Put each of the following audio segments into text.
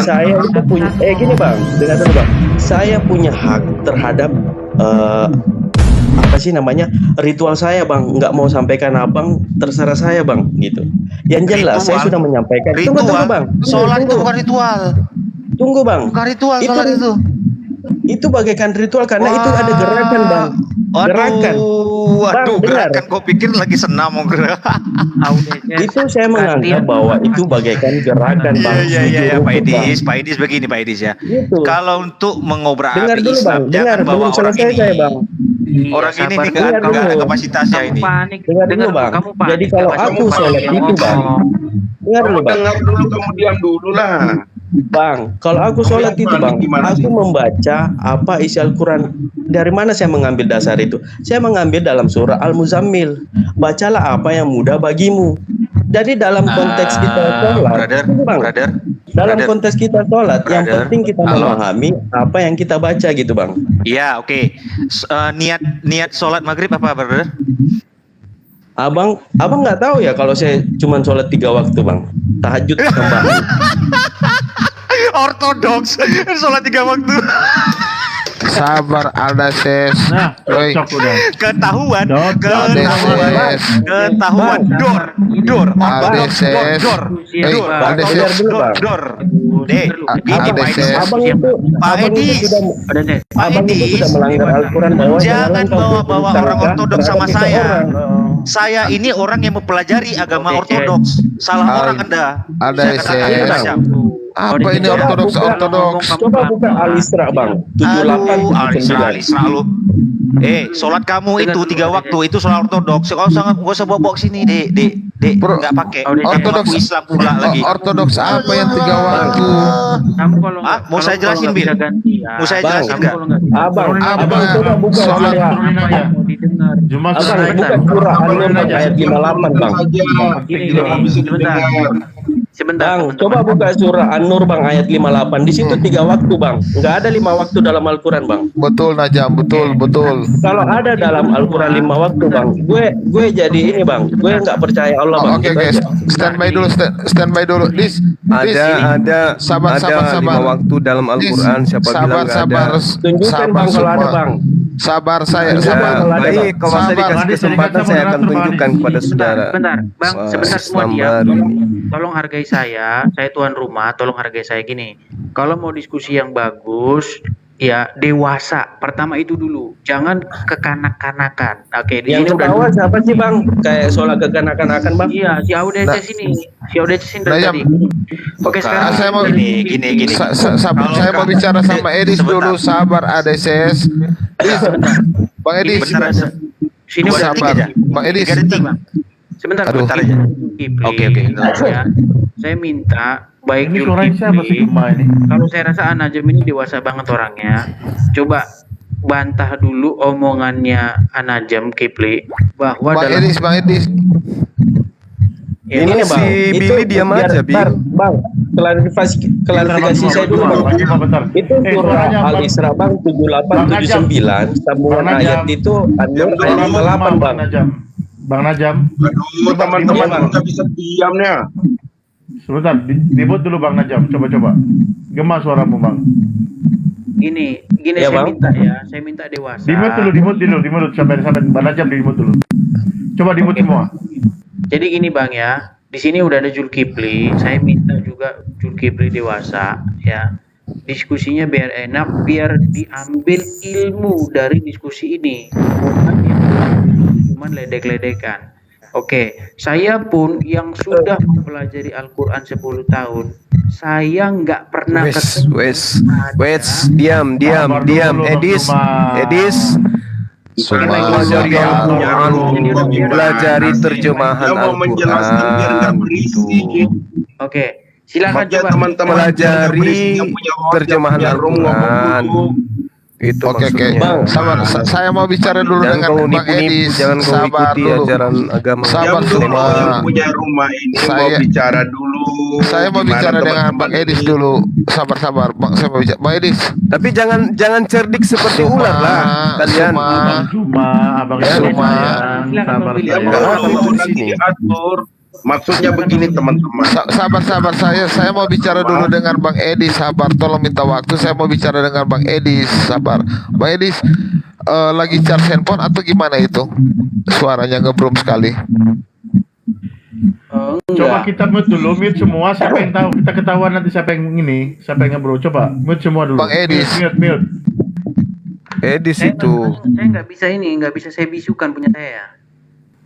Saya itu punya gini bang, dengar dulu bang. Saya punya hak terhadap apa sih namanya ritual saya bang. Nggak mau sampaikan abang, terserah saya bang, gitu. Yang jelas saya sudah menyampaikan. Tunggu bang. Sholat itu bukan ritual. Tunggu bang. Bukan ritual sholat itu. Itu bagaikan ritual karena itu ada gerakan bang. Gerakan. Waduh, gerakan kau pikir lagi senam mau gerak. Itu saya menganggap bahwa itu bagaikan gerakan bang. Iya, Pak Idis begini Pak Idis ya. Gitu. Kalau untuk mengobrak dengar dulu Islam, bang, dengar belum selesai saya bang. Orang ini nggak ada kapasitasnya ini. Dengar dulu bang. Jadi kalau aku sholat itu bang, dengar dulu bang. Dengar dulu, kamu diam dulu lah. Bang, kalau aku sholat itu bang, aku membaca apa isi Al-Quran. Dari mana saya mengambil dasar itu? Saya mengambil dalam surah Al-Muzammil. Bacalah apa yang mudah bagimu. Jadi dalam konteks kita sholat, dalam konteks kita sholat, yang penting kita memahami apa yang kita baca gitu bang. Iya, oke. Niat sholat maghrib apa brother? Abang nggak tahu ya kalau saya cuma sholat 3 waktu bang, tahajud tambahan. Ortodoks, sholat 3 waktu. Sabar Aldases. Nah, ketahuan. Dor. Aldases. Pak Edis sudah melanggar Al-Quran. Jangan bawa orang ortodoks sama saya. Saya ini orang yang mempelajari agama ortodoks. Salah orang Anda. Aldases. Apa ini ortodoks? Coba buka Al-Isra bang. 78 Al-Isra lu. Sholat kamu itu 3 waktu itu sholat ortodoks. Kau sangat gak usah bawa sini, Dek. Nggak pakai. Ortodoks Islam pula lagi. Ortodoks apa yang 3 waktu? Mau saya jelasin, Bil? Mau saya jelasin nggak? Abang coba buka sholat. Jumat Abang buka surah An-Nur ayat 58 bang. Sebentar. Bang, coba buka surah An-Nur bang ayat 58. Di situ 3 waktu bang. Nggak ada 5 waktu dalam Al-Quran bang. Betul Najam, betul. Kalau ada dalam Al-Quran 5 waktu bang, gue jadi ini bang. Gue nggak percaya Allah bang. Oke, standby dulu. Dis. Ada sabar. 5 waktu dalam Al-Quran. Siapa bilang nggak ada? Tunjukkan bang kalau ada bang. Sabar saya. Baik, kalau saya dikasih kesempatan saya akan tunjukkan kepada saudara. Bentar, bang, sebentar semua diam. Tolong hargai saya tuan rumah, tolong hargai saya gini. Kalau mau diskusi yang bagus, ya dewasa. Pertama itu dulu, jangan kekanak-kanakan. Oke, di yang sini ketawa siapa sih bang? Kayak sholat kekanak-kanakan bang? Iya, si Audeces ini. Si Audeces ini dari tadi. Oke, sekarang saya mau gini. Saya mau bicara sama Edis dulu. Sabar Adeses. Bang Edis. Sini sabar. Bang Edis. Sebentar aja. Oke. Ya, saya minta baik ini suara siapa sih ini? Kalau saya rasa Anajem ini dewasa banget orangnya. Coba bantah dulu omongannya Anajem Kipli bahwa Bang Edis. Ya, ini bang, si Billy diam aja, Bang. Klarifikasi saya dulu bang. Itu surah Al-Isra bang 78 79 sambungan ayat itu An-Nur ayat 58 bang. Bang Najam. Aduh, teman-teman nggak bisa diamnya. Sebentar, di-mute dulu Bang Najam. Coba. Gemas suaramu Bang. Gini ya, saya minta dewasa. Di-mute dulu. Sampai Bang Najam di-mute dulu. Coba di-mute semua. Jadi gini Bang ya, di sini udah ada Zulkifli, saya minta juga Zulkifli dewasa ya. Diskusinya biar enak, biar diambil ilmu dari diskusi ini. Cuman ledek-ledekan. Oke, saya pun yang sudah mempelajari Al-Quran 10 tahun, saya nggak pernah diam. Edis. Pelajari terjemahan Al-Quran. Oke, silakan coba teman-teman pelajari terjemahan Al-Quran. Itu Oke. Bang, sabar. Saya mau bicara dulu dengan Bang Edis. Jangan kau ikuti ajaran agama. Sabar semua. Yang punya rumah ini mau bicara dulu. Saya mau bicara dengan Bang Edis dulu. Sabar. Bang, saya mau bicara. Bang Edis. Tapi jangan cerdik seperti ular lah kalian. Abang Ya, sabar. Yang mau diatur Maksudnya begini teman-teman. Sabar saya mau bicara dulu dengan Bang Edis. Sabar, tolong minta waktu, saya mau bicara dengan Bang Edis. Sabar Bang Edis, lagi charge handphone atau gimana itu? Suaranya ngebrum sekali. Coba kita mute dulu, mute semua. Siapa yang tahu? Kita ketahuan nanti siapa yang ini, siapa yang ngebro. Coba mute semua dulu. Bang Edis. Mute. Edis Saya itu. saya nggak bisa saya bisukan punya saya.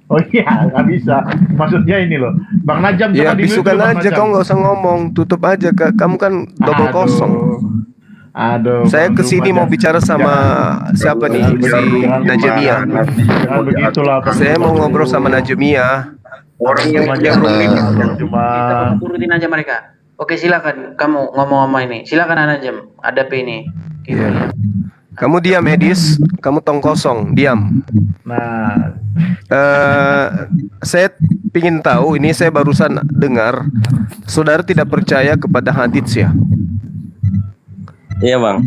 Oh iya, nggak bisa. Maksudnya ini loh, Bang Najam Ya coba di-mute bisukan dulu, Bang aja, Najam. kau nggak usah ngomong, tutup aja. Kamu kan double kosong. Aduh. Saya Bang kesini Najam. mau bicara sama siapa nih? Si Najemiah. Jangan begitulah. Bang. Saya mau ngobrol sama Najemiah. Orang yang Cuma Kita turutin aja mereka. Oke, silakan kamu ngomong sama ini. Silakan Najam, hadapi ini. Iya. Kamu diam Edis, kamu tong kosong, diam. nah, Saya ingin tahu, ini saya barusan dengar, saudara tidak percaya kepada hadits ya. Iya bang.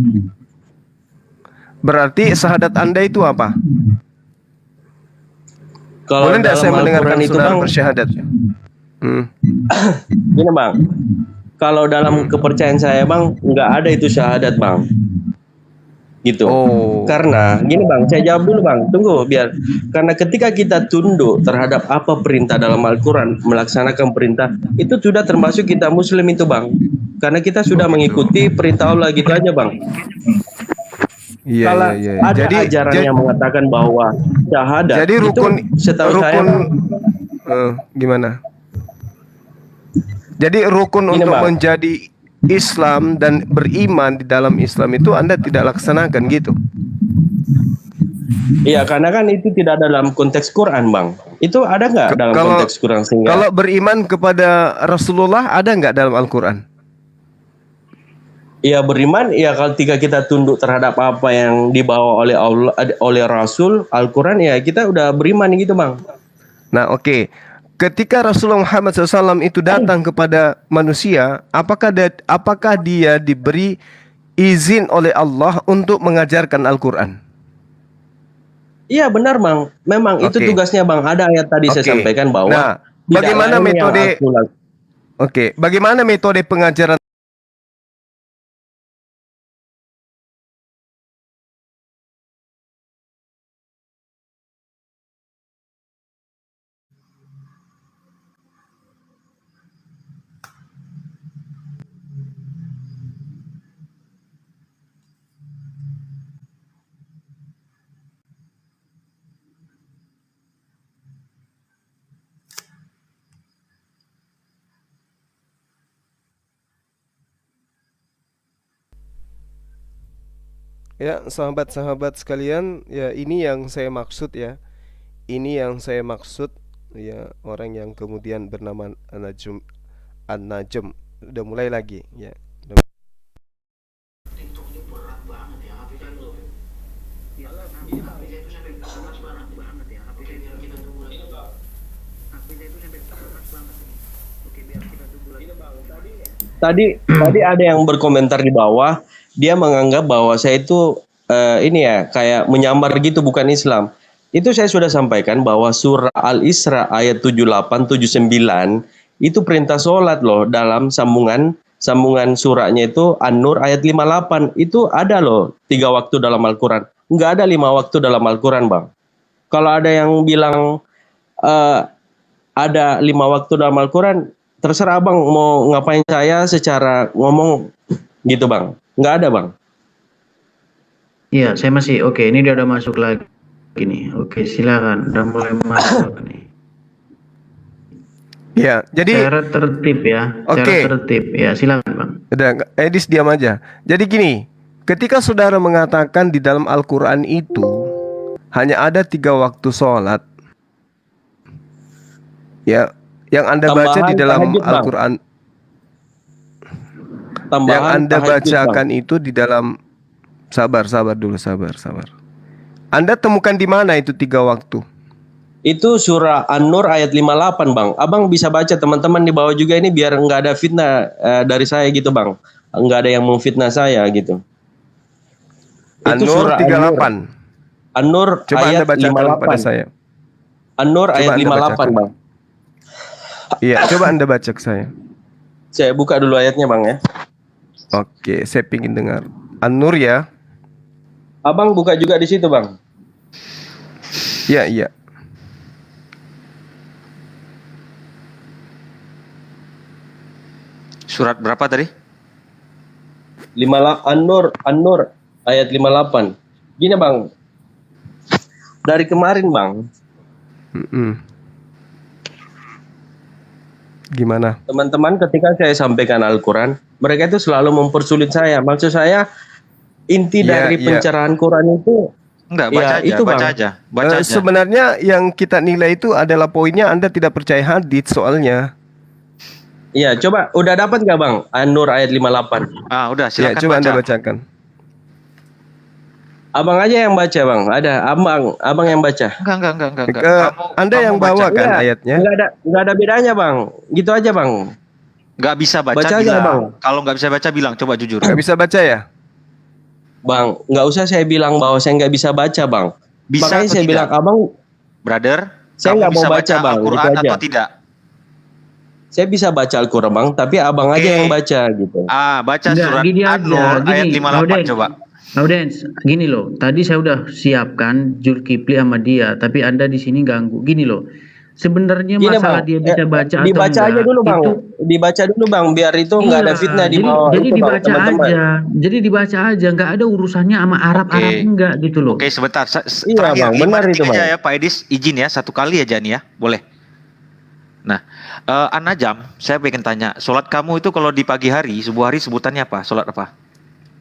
Berarti syahadat Anda itu apa? Kalau Boleh tidak dalam saya mendengarkan Al-Quran itu saudara bang, bersyahadat? gini bang. Kalau dalam kepercayaan saya bang, nggak ada itu syahadat bang. Gitu. Oh. Karena gini bang, saya jawab dulu bang. Tunggu biar. Karena ketika kita tunduk terhadap apa perintah dalam Al-Quran, melaksanakan perintah, itu sudah termasuk kita Muslim itu bang. Karena kita sudah mengikuti perintah Allah gitu aja bang. Iya, Kalau iya. ada ajaran yang mengatakan bahwa syahadat jadi rukun itu setahu saya gimana? Jadi rukun Gini, untuk Bang. menjadi Islam dan beriman di dalam Islam itu Anda tidak laksanakan gitu. iya, karena kan itu tidak ada dalam konteks Quran bang. Itu ada nggak dalam konteks Quran sehingga Kalau beriman kepada Rasulullah ada nggak dalam Al-Quran? iya beriman, iya kalau ketika kita tunduk terhadap apa yang dibawa oleh Allah, oleh Rasul Al-Quran, ya kita udah beriman gitu bang. Nah, oke. Ketika Rasulullah Muhammad SAW itu datang kepada manusia, apakah dia diberi izin oleh Allah untuk mengajarkan Al-Quran? Iya benar bang, memang itu Oke. tugasnya bang. Ada ayat tadi saya Oke. sampaikan bahwa Nah, tidak bagaimana lain yang metode? aku lakukan. Oke, bagaimana metode pengajaran? Ya, sahabat-sahabat sekalian, ya ini yang saya maksud ya. Ini yang saya maksud ya, orang yang kemudian bernama An-Najm. Udah mulai lagi ya. Tadi ada yang berkomentar di bawah, dia menganggap bahwa saya itu ini ya kayak menyamar gitu, bukan Islam. Itu saya sudah sampaikan bahwa surah Al-Isra ayat 78 79 itu perintah sholat loh, dalam sambungan surahnya itu An-Nur ayat 58 itu ada loh 3 waktu dalam Al-Quran. Nggak ada 5 waktu dalam Al-Quran bang. Kalau ada yang bilang ada 5 waktu dalam Al-Quran, terserah abang mau ngapain saya secara ngomong gitu bang. Nggak ada bang. Iya, saya masih oke. Ini dia udah masuk lagi nih. Oke, silakan. Udah mulai masuk nih. Ya, jadi Cara tertib ya. Oke. Cara tertib ya. Silakan bang. udah, Edis diam aja. Jadi gini, ketika saudara mengatakan di dalam Al-Quran itu hanya ada 3 waktu sholat, ya, yang Anda baca Tambahan di dalam tahajud, Bang. Al-Quran, Tambahan yang Anda tahajud, bacakan bang. itu di dalam sabar dulu. Anda temukan di mana itu 3 waktu? Itu surah An-Nur ayat 58 bang. Abang bisa baca, teman-teman di bawah juga ini, biar nggak ada fitnah dari saya gitu bang. Nggak ada yang memfitnah saya gitu. Itu An-Nur surah 38. An-Nur Coba ayat Anda bacakan 58. pada saya. An-Nur Coba ayat Anda 58 bacakan. bang. Iya, coba Anda baca ke saya. Saya buka dulu ayatnya Bang ya. Oke, saya pingin dengar. An-Nur ya. Abang buka juga di situ Bang. Iya, iya. Surat berapa tadi? An-Nur ayat 58. Gini Bang. Dari kemarin Bang, Gimana? teman-teman ketika saya sampaikan Al-Quran, mereka itu selalu mempersulit saya. Maksud saya inti Iya, dari iya. pencerahan Quran itu Enggak, Ya, baca aja, itu, baca Bang. aja, baca aja. Sebenarnya yang kita nilai itu adalah poinnya Anda tidak percaya hadits soalnya. ya coba udah dapat nggak Bang? An-Nur ayat 58. Ah, udah Ya, silakan coba baca. Anda bacakan. Abang aja yang baca Bang. Ada abang yang baca. Enggak. Anda yang baca. bawa kan Iya, ayatnya? Nggak ada bedanya Bang. Gitu aja Bang. Nggak bisa baca, Baca aja, bilang. Bang. Kalau nggak bisa baca bilang, coba jujur. Nggak bisa baca ya? Bang, nggak usah saya bilang bahwa saya nggak bisa baca Bang. Bisa Makanya atau saya tidak? bilang abang, Brother, Saya kamu nggak mau bisa baca, Bang, Al-Quran gitu aja. atau tidak? saya bisa baca Al-Quran Bang, tapi abang aja Oke. yang baca gitu. Ah, baca Enggak, surat gini aja, An-Nur gini, ayat 58 Auden. coba. Audens, gini loh. Tadi saya udah siapkan Zulkifli sama dia, tapi Anda di sini ganggu. Gini loh. Sebenarnya Gini, masalah Bang, dia bisa baca atau dibaca enggak, aja dulu Bang. itu Dibaca dulu Bang, biar itu nggak ada iya, fitnah di jadi, bawah jadi itu Bang, dibaca teman-teman. aja. Jadi dibaca aja, nggak ada urusannya sama Arab-Arab Oke. enggak gitu loh. Oke, sebentar. Iya, Terakhir, Bang, 5 benar detik itu, aja Bang. ya Pak Edis, izin ya, satu kali aja nih ya, boleh. Nah, An-Najam, saya pengen tanya, sholat kamu itu kalau di pagi hari, subuh hari sebutannya apa? Sholat apa?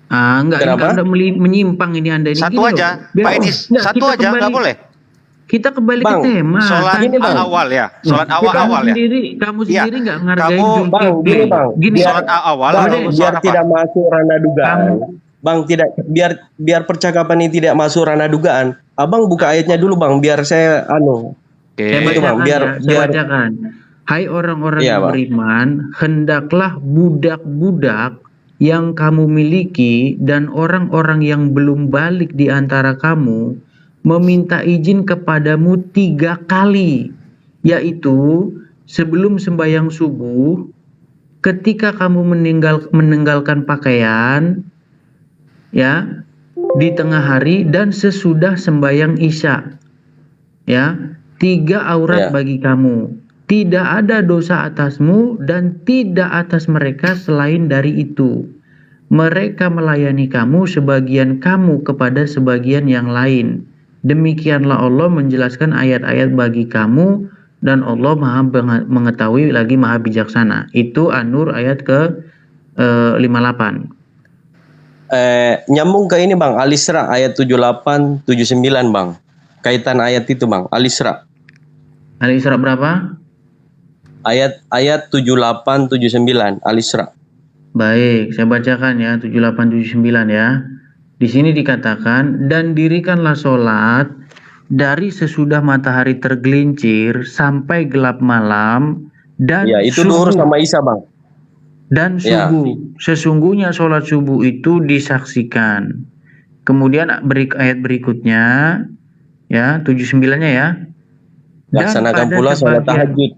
Ah, enggak, ini Kenapa? Anda menyimpang ini Anda ini. Satu Gini aja, loh. Pak Edis, Enggak, satu kita aja, nggak boleh. Kita kembali Bang, ke tema. Sholat Gini, Bang. awal ya, sholat Kamu awal ya. kamu Iya. sendiri nggak ngargain Kamu- Zulkifli. Bang, gini, Bang. Gini, Biar- Sholat awal Bang, atau biar sholat apa? tidak masuk ranah dugaan. Bang, tidak biar percakapan ini tidak masuk ranah dugaan. Abang buka ayatnya dulu Bang, biar saya Oke. saya Itu, Bang, bacakan biar- ya, saya bacakan. Hai orang-orang Iya, yang Bang. beriman, hendaklah budak-budak yang kamu miliki dan orang-orang yang belum balik di antara kamu meminta izin kepadamu 3 kali, yaitu sebelum sembahyang subuh, ketika kamu meninggalkan pakaian, ya, di tengah hari dan sesudah sembahyang isya. Ya, 3 aurat Ya. bagi kamu. Tidak ada dosa atasmu dan tidak atas mereka selain dari itu. Mereka melayani kamu sebagian kamu kepada sebagian yang lain. Demikianlah Allah menjelaskan ayat-ayat bagi kamu dan Allah Maha mengetahui lagi Maha bijaksana. Itu An-Nur ayat ke 58. nyambung ke ini Bang, Al-Isra ayat 78 79 Bang. Kaitan ayat itu Bang, Al-Isra. Al-Isra berapa? Ayat 78 79 Al-Isra. Baik, saya bacakan ya 7879 ya. Di sini dikatakan, dan dirikanlah sholat dari sesudah matahari tergelincir sampai gelap malam dan Ya, itu Duhur sama Isya Bang. dan Ya. subuh. Sesungguhnya sholat subuh itu disaksikan. Kemudian ayat berikutnya ya 79-nya ya. Dan Laksanakan pada pula sholat sebagian- tahajud.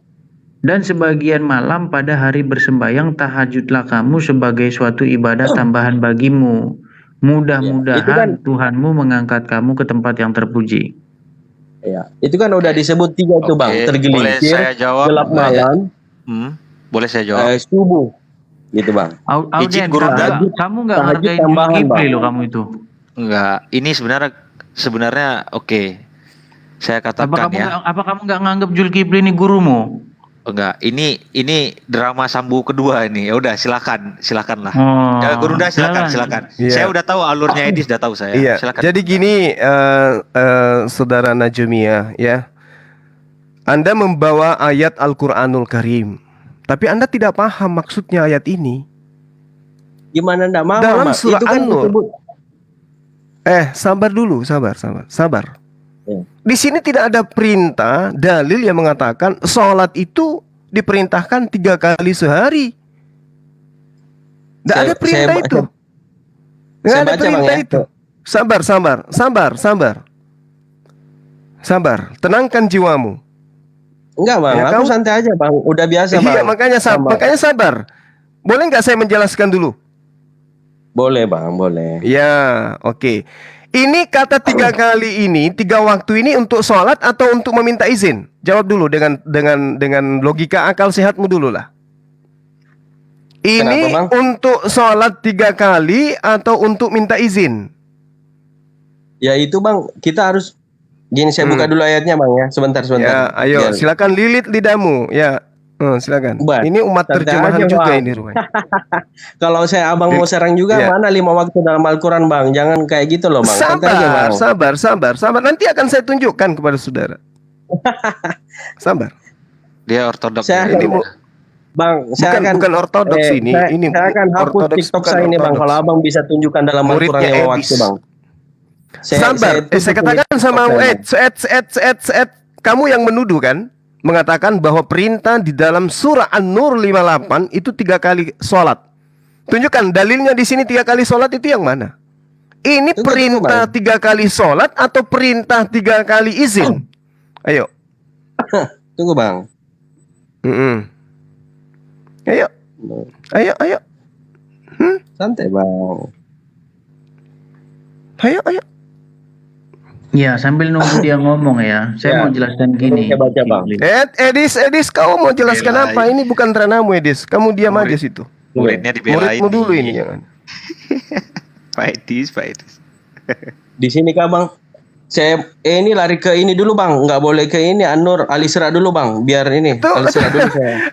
Dan sebagian malam pada hari bersembayang tahajudlah kamu sebagai suatu ibadah tambahan bagimu. Mudah-mudahan itu kan- Tuhanmu mengangkat kamu ke tempat yang terpuji. Ya, itu kan udah disebut 3 itu Bang, Oke, boleh tergelincir, saya jawab? gelap malam, Boleh saya jawab? subuh. Gitu Bang. Izin Auden, Guru kamu nggak tahajud ngargain tambahan, Zulkifli Bang. loh kamu itu. Enggak, ini sebenarnya oke. Saya katakan ya. Apa kamu nggak nganggap Zulkifli ini gurumu? Enggak, ini drama Sambu kedua ini. Ya udah silakanlah. Oh, Ya, Guru Unda silakan. Iya. Saya udah tahu alurnya Edis, udah tahu saya. Iya. Silakan. Jadi gini, saudara Najumia, ya, Anda membawa ayat Al-Quranul Karim, tapi Anda tidak paham maksudnya ayat ini. Gimana enggak mau Dalam Bang? surah Itu kan An-Nur. disebut Sabar dulu, sabar. Ya. Di sini tidak ada perintah dalil yang mengatakan sholat itu diperintahkan 3 kali sehari. Tidak ada perintah itu. Tidak saya ada baca, perintah Bang, ya. itu. Sabar. Tenangkan jiwamu. Enggak bang, Ya, aku kau- santai aja bang. Udah biasa bang. Iya, makanya Sama. sabar. Boleh nggak saya menjelaskan dulu? Boleh bang, boleh. Ya, oke. Ini kata 3 kali ini, 3 waktu ini untuk sholat atau untuk meminta izin? Jawab dulu dengan logika akal sehatmu dulu lah. Ini Kenapa, Bang? untuk sholat 3 kali atau untuk minta izin? Ya itu bang, kita harus gini. Saya buka dulu ayatnya bang ya. Sebentar. Ya, ayo Biar- silakan lilit lidahmu. Ya, silakan. Buat, Ini umat santai terjemahan aja, juga Bang. ini rupanya. Kalau saya abang mau serang juga, Ya. mana 5 waktu dalam Al-Quran bang? Jangan kayak gitu loh bang. Santai aja, bang. Sabar. Nanti akan saya tunjukkan kepada saudara. Sabar. Dia ortodoks. Saya ya. Ini akan- Bang, saya akan bukan ortodoks ini. Saya akan hapus ortodoks TikTok bukan saya ini bang. ortodoks. Kalau abang bisa tunjukkan dalam Al-Quran Muridnya 5 Edis. waktu bang. Sabar. Saya katakan sama Ed, kamu yang menuduh kan, mengatakan bahwa perintah di dalam surah An-Nur 58 itu 3 kali sholat. Tunjukkan dalilnya di sini 3 kali sholat itu yang mana? Ini Tunggu, perintah Bang. 3 kali sholat atau perintah 3 kali izin? Ayo. Tunggu bang. Ayo. Santai bang. Ayo. Ya, sambil nunggu dia ngomong ya. Saya Ya. mau jelaskan gini. Saya baca, Bang. Edis, kau mau jelaskan Belain. apa? Ini bukan ranamu, Edis. Kamu diam aja situ. Muridnya dibelain. Muridmu dulu nih. ini jangan. Pak Edis. Di sini kak bang. Saya ini lari ke ini dulu bang. Nggak boleh ke ini An-Nur Al-Isra dulu bang. Biar ini Tuh. Al-Isra dulu saya.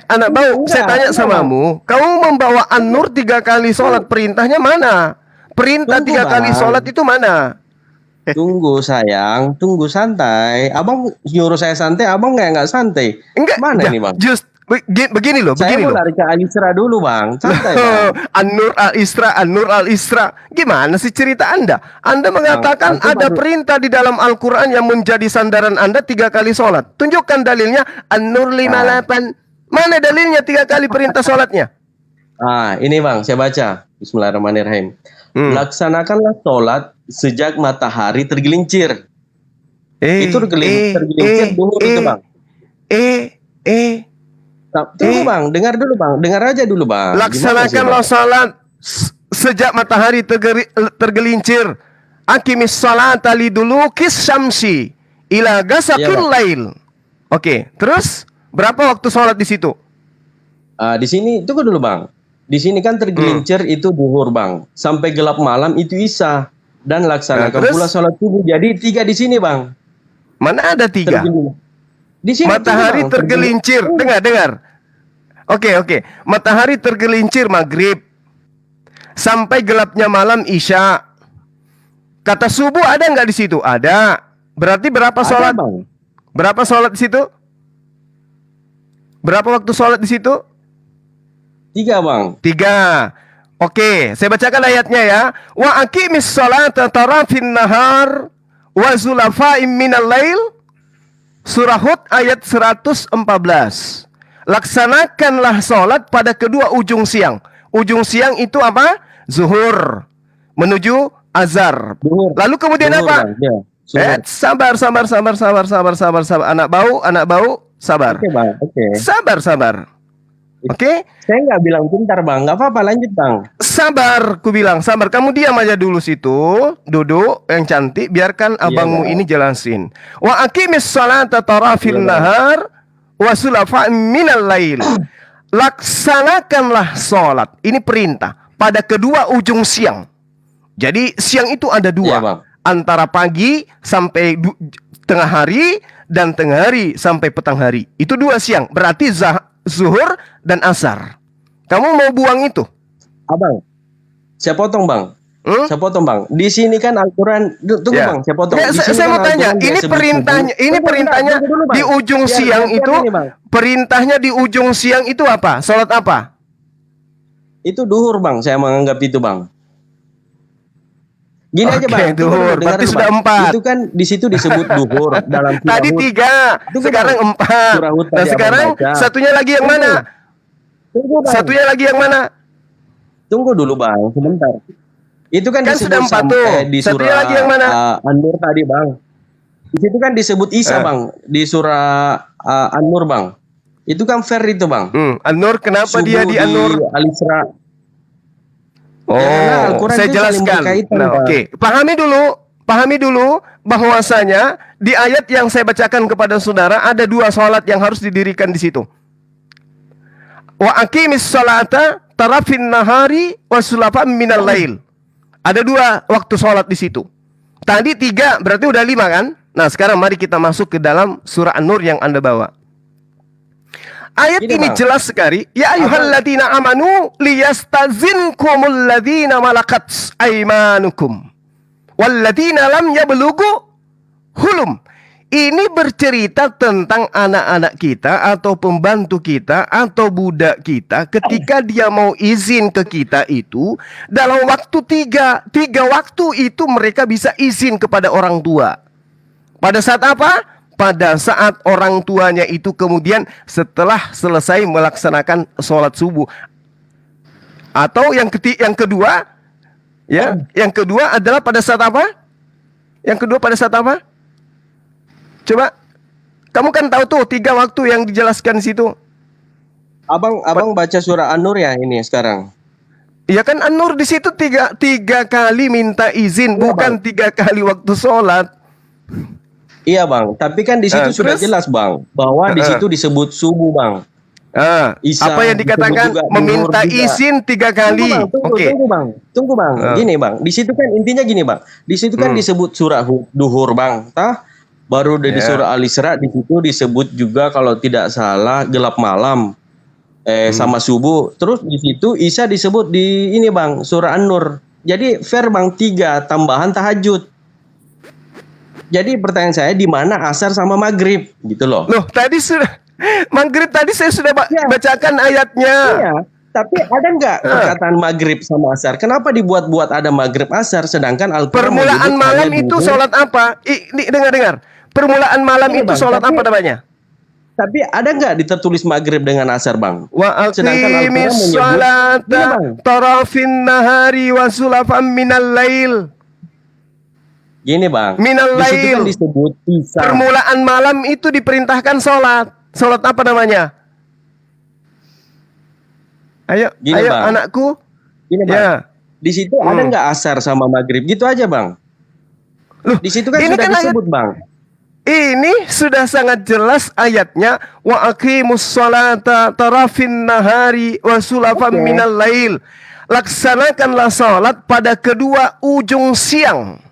Anak bau, saya tanya samamu, kamu membawa An-Nur 3 kali sholat, perintahnya mana? Perintah Tunggu, 3 kali Bang. sholat itu mana? Tunggu sayang, tunggu santai. Abang nyuruh saya santai, abang nggak santai. Enggak, Mana ya, ini bang? begini loh, Saya begini mau loh. lari ke Al-Isra dulu bang. Santai bang. An-Nur al-Isra. Gimana sih cerita Anda? Anda mengatakan aku ada baru- perintah di dalam Al-Quran yang menjadi sandaran Anda 3 kali sholat. Tunjukkan dalilnya An-Nur 58. Mana dalilnya 3 kali perintah sholatnya? Ini bang, saya baca. Bismillahirrahmanirrahim. Laksanakanlah sholat sejak matahari tergelincir. Itu tergelincir duhur itu bang. Tunggu bang, dengar dulu bang. Dengar aja dulu bang. Laksanakanlah salat sejak matahari tergelincir. Aqimis salata lidulukis syamsi ila gasaqil Bang. lail. Oke, terus berapa waktu salat di situ? Di sini tunggu dulu bang. Di sini kan tergelincir itu duhur bang. Sampai gelap malam itu isya. Dan laksanakan terus? pula sholat subuh. Jadi 3 di sini bang. Mana ada 3? Di sini Matahari tunggu, Bang. tergelincir. Dengar. Oke. Matahari tergelincir maghrib sampai gelapnya malam isya. Kata subuh ada nggak di situ? Ada. Berarti berapa Ada, sholat? bang. Berapa sholat di situ? Berapa waktu sholat di situ? 3 bang. 3. Oke, saya bacakan ayatnya ya. Wa aqimis sholata tarafin nahar wa zulafa'im minal lail. Surah Hud ayat 114. Laksanakanlah sholat pada kedua ujung siang. Ujung siang itu apa? Zuhur menuju azhar. Duhur. Lalu kemudian Duhur, apa? Bang. Ya, subuh. Sabar. Anak bau, sabar. Oke bang. Oke. Sabar. Oke? Saya nggak bilang pintar bang. Nggak apa-apa, lanjut bang. Sabar, ku bilang sabar. Kamu diam aja dulu situ, duduk yang cantik. Biarkan abangmu Bang. ini jelasin. Wa aqimis salata tarafil nahar wa sulafa'in minal lail. Laksanakanlah sholat. Ini perintah pada kedua ujung siang. Jadi siang itu ada 2. Iya, Bang. Antara pagi sampai tengah hari dan tengah hari sampai petang hari. Itu 2 siang. Berarti zuhur dan asar. Kamu mau buang itu? Abang, saya potong bang. Hmm? Saya potong bang. Di sini kan Al-Quran. Tunggu Ya. bang, saya potong. Ya, Di sini saya kan mau tanya, Al-Quran dia ini sebut perintahnya, subuh. ini Tunggu, perintahnya tunggu dulu, Bang. di ujung Biar siang gantian itu, ini, Bang. perintahnya di ujung siang itu apa? Salat apa? Itu duhur bang. Saya menganggap itu bang. Gini aja Oke, bang. Tunggu duhur. dulu, dengar Berarti dulu, sudah Bang. 4. Itu kan di situ disebut duhur dalam surah Tadi Hud. 3, Tunggu, sekarang Bang. 4. Surah Hud Nah tadi sekarang abang baca. satunya lagi yang Tunggu. mana? Tunggu bang. Satunya lagi yang mana? Tunggu dulu bang. Sebentar. Itu kan Kan disebut sudah 4 sampai tuh. di Satunya surah lagi yang mana? An-Nur tadi bang. Di situ kan disebut Isa bang di surah An-Nur bang. Itu kan fair itu bang. An-Nur kenapa Subuh dia di An-Nur? Al-Isra. Oh, karena Al-Quran saya itu saling jelaskan. berkaitan, Nah, Bang. oke. Pahami dulu bahwasanya di ayat yang saya bacakan kepada saudara ada 2 salat yang harus didirikan di situ. Wa aqimis salata tarafin nahari wa sulafan minal lail. Ada 2 waktu salat di situ. Tadi 3, berarti udah 5 kan? Nah, sekarang mari kita masuk ke dalam surah An-Nur yang Anda bawa. Ayat Gini, ini Bang. jelas sekali. Ya ayyuhalladzina amanu liyastazinkumul ladzina malakat aymanukum walladzina lam yablughu hulum. Ini bercerita tentang anak-anak kita atau pembantu kita atau budak kita ketika dia mau izin ke kita itu dalam waktu 3 waktu itu mereka bisa izin kepada orang tua. Pada saat apa? Pada saat orang tuanya itu kemudian setelah selesai melaksanakan sholat subuh. Atau yang kedua, ya, yang kedua adalah pada saat apa? Yang kedua pada saat apa? Coba, kamu kan tahu tuh 3 waktu yang dijelaskan di situ. Abang baca surah An-Nur ya ini sekarang. Iya kan An-Nur di situ tiga kali minta izin, bukan 3 kali waktu sholat. Iya bang, tapi kan di situ sudah terus? jelas bang bahwa di situ disebut subuh bang. Isa Apa yang dikatakan disebut juga meminta duhur juga. izin 3 kali. Oke. Tunggu bang. Gini bang, di situ kan intinya gini bang. Di situ kan disebut surah duhur bang, tah? Baru di surah Al-Isra di situ disebut juga kalau tidak salah gelap malam, sama subuh. Terus di situ Isa disebut di ini bang surah An-Nur. Jadi fair bang 3 tambahan tahajud. Jadi pertanyaan saya di mana asar sama maghrib gitu loh. Loh, tadi sudah maghrib tadi saya sudah bacakan ayatnya. Iya, tapi ada nggak perkataan maghrib sama asar? Kenapa dibuat-buat ada maghrib asar sedangkan Al-Quran Permulaan menyebut malam hanya itu duhur? sholat apa? Dengar. Permulaan malam Iya, itu Bang, sholat tapi- apa namanya? Tapi ada nggak ditertulis maghrib dengan asar bang? Wa Sedangkan Al-Quran aqimis menyebut- Iya, salata Bang. tarafin nahari wa sulafan minal lail. Gini bang, Minal di situ kan lail. disebut Isa. Permulaan malam itu diperintahkan sholat. Sholat apa namanya? Ayo, Gini, Bang. anakku. Gini bang, Ya. di situ ada nggak asar sama maghrib? Gitu aja bang. Loh, Di situ kan ini sudah kan ayat- disebut bang. Ini sudah sangat jelas ayatnya wa aqimus salata tarafin nahari wa sulafan minal lail. Laksanakanlah salat pada kedua ujung siang.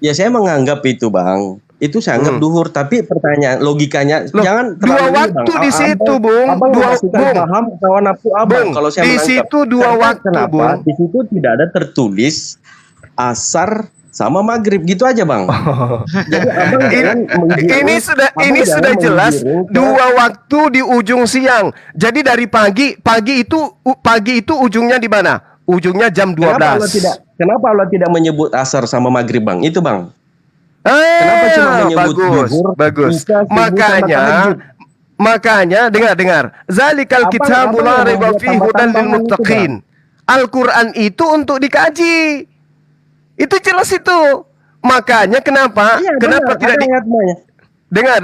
Ya saya menganggap itu bang. Itu saya anggap duhur. Tapi pertanyaan logikanya Loh, jangan 2 terlalu ini, waktu Bang. di situ, Bung. Abang Bung. paham kawan nafsu abang. Bung, Kalau saya di menangkap. situ 2 Karena waktu, kenapa? Bung. Di situ tidak ada tertulis asar sama maghrib gitu aja bang. Jadi abang jangan menggiring- Ini sudah abang jangan sudah jelas menggiring ke- 2 waktu di ujung siang. Jadi dari pagi itu ujungnya di mana? Ujungnya jam 12. Kenapa Allah tidak menyebut asar sama maghrib bang? Itu bang. Kenapa Kenapa cuma menyebut duhur, bagus. Isya, subuh, sama tahajud? Makanya dengar. Zalikal Abang- kitabu abang la yang raiba membuat fihi hudan lil tambah-tambahan itu, muttaqin. Al-Qur'an itu untuk dikaji. Itu jelas itu. Makanya kenapa? Iya, Kenapa benar, tidak ada ayatnya. dengar.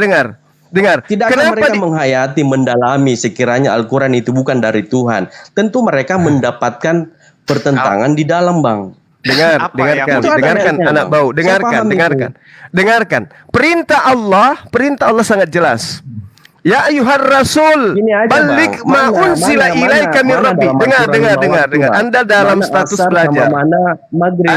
Tidakkah Kenapa mereka menghayati, mendalami sekiranya Al-Quran itu bukan dari Tuhan? Tentu mereka mendapatkan pertentangan di dalam, Bang. Apa yang dengarkan Itu ada ayatnya, anak Bang. bau, Saya paham dengarkan. Perintah Allah sangat jelas. Ya ayyuhar rasul, Gini aja, balik Bang. ma unsila ilaika min rabbi. dalam Dengar. Al-Quran lima waktu, Bang? Anda dalam Mana status asar belajar. sama mana maghrib?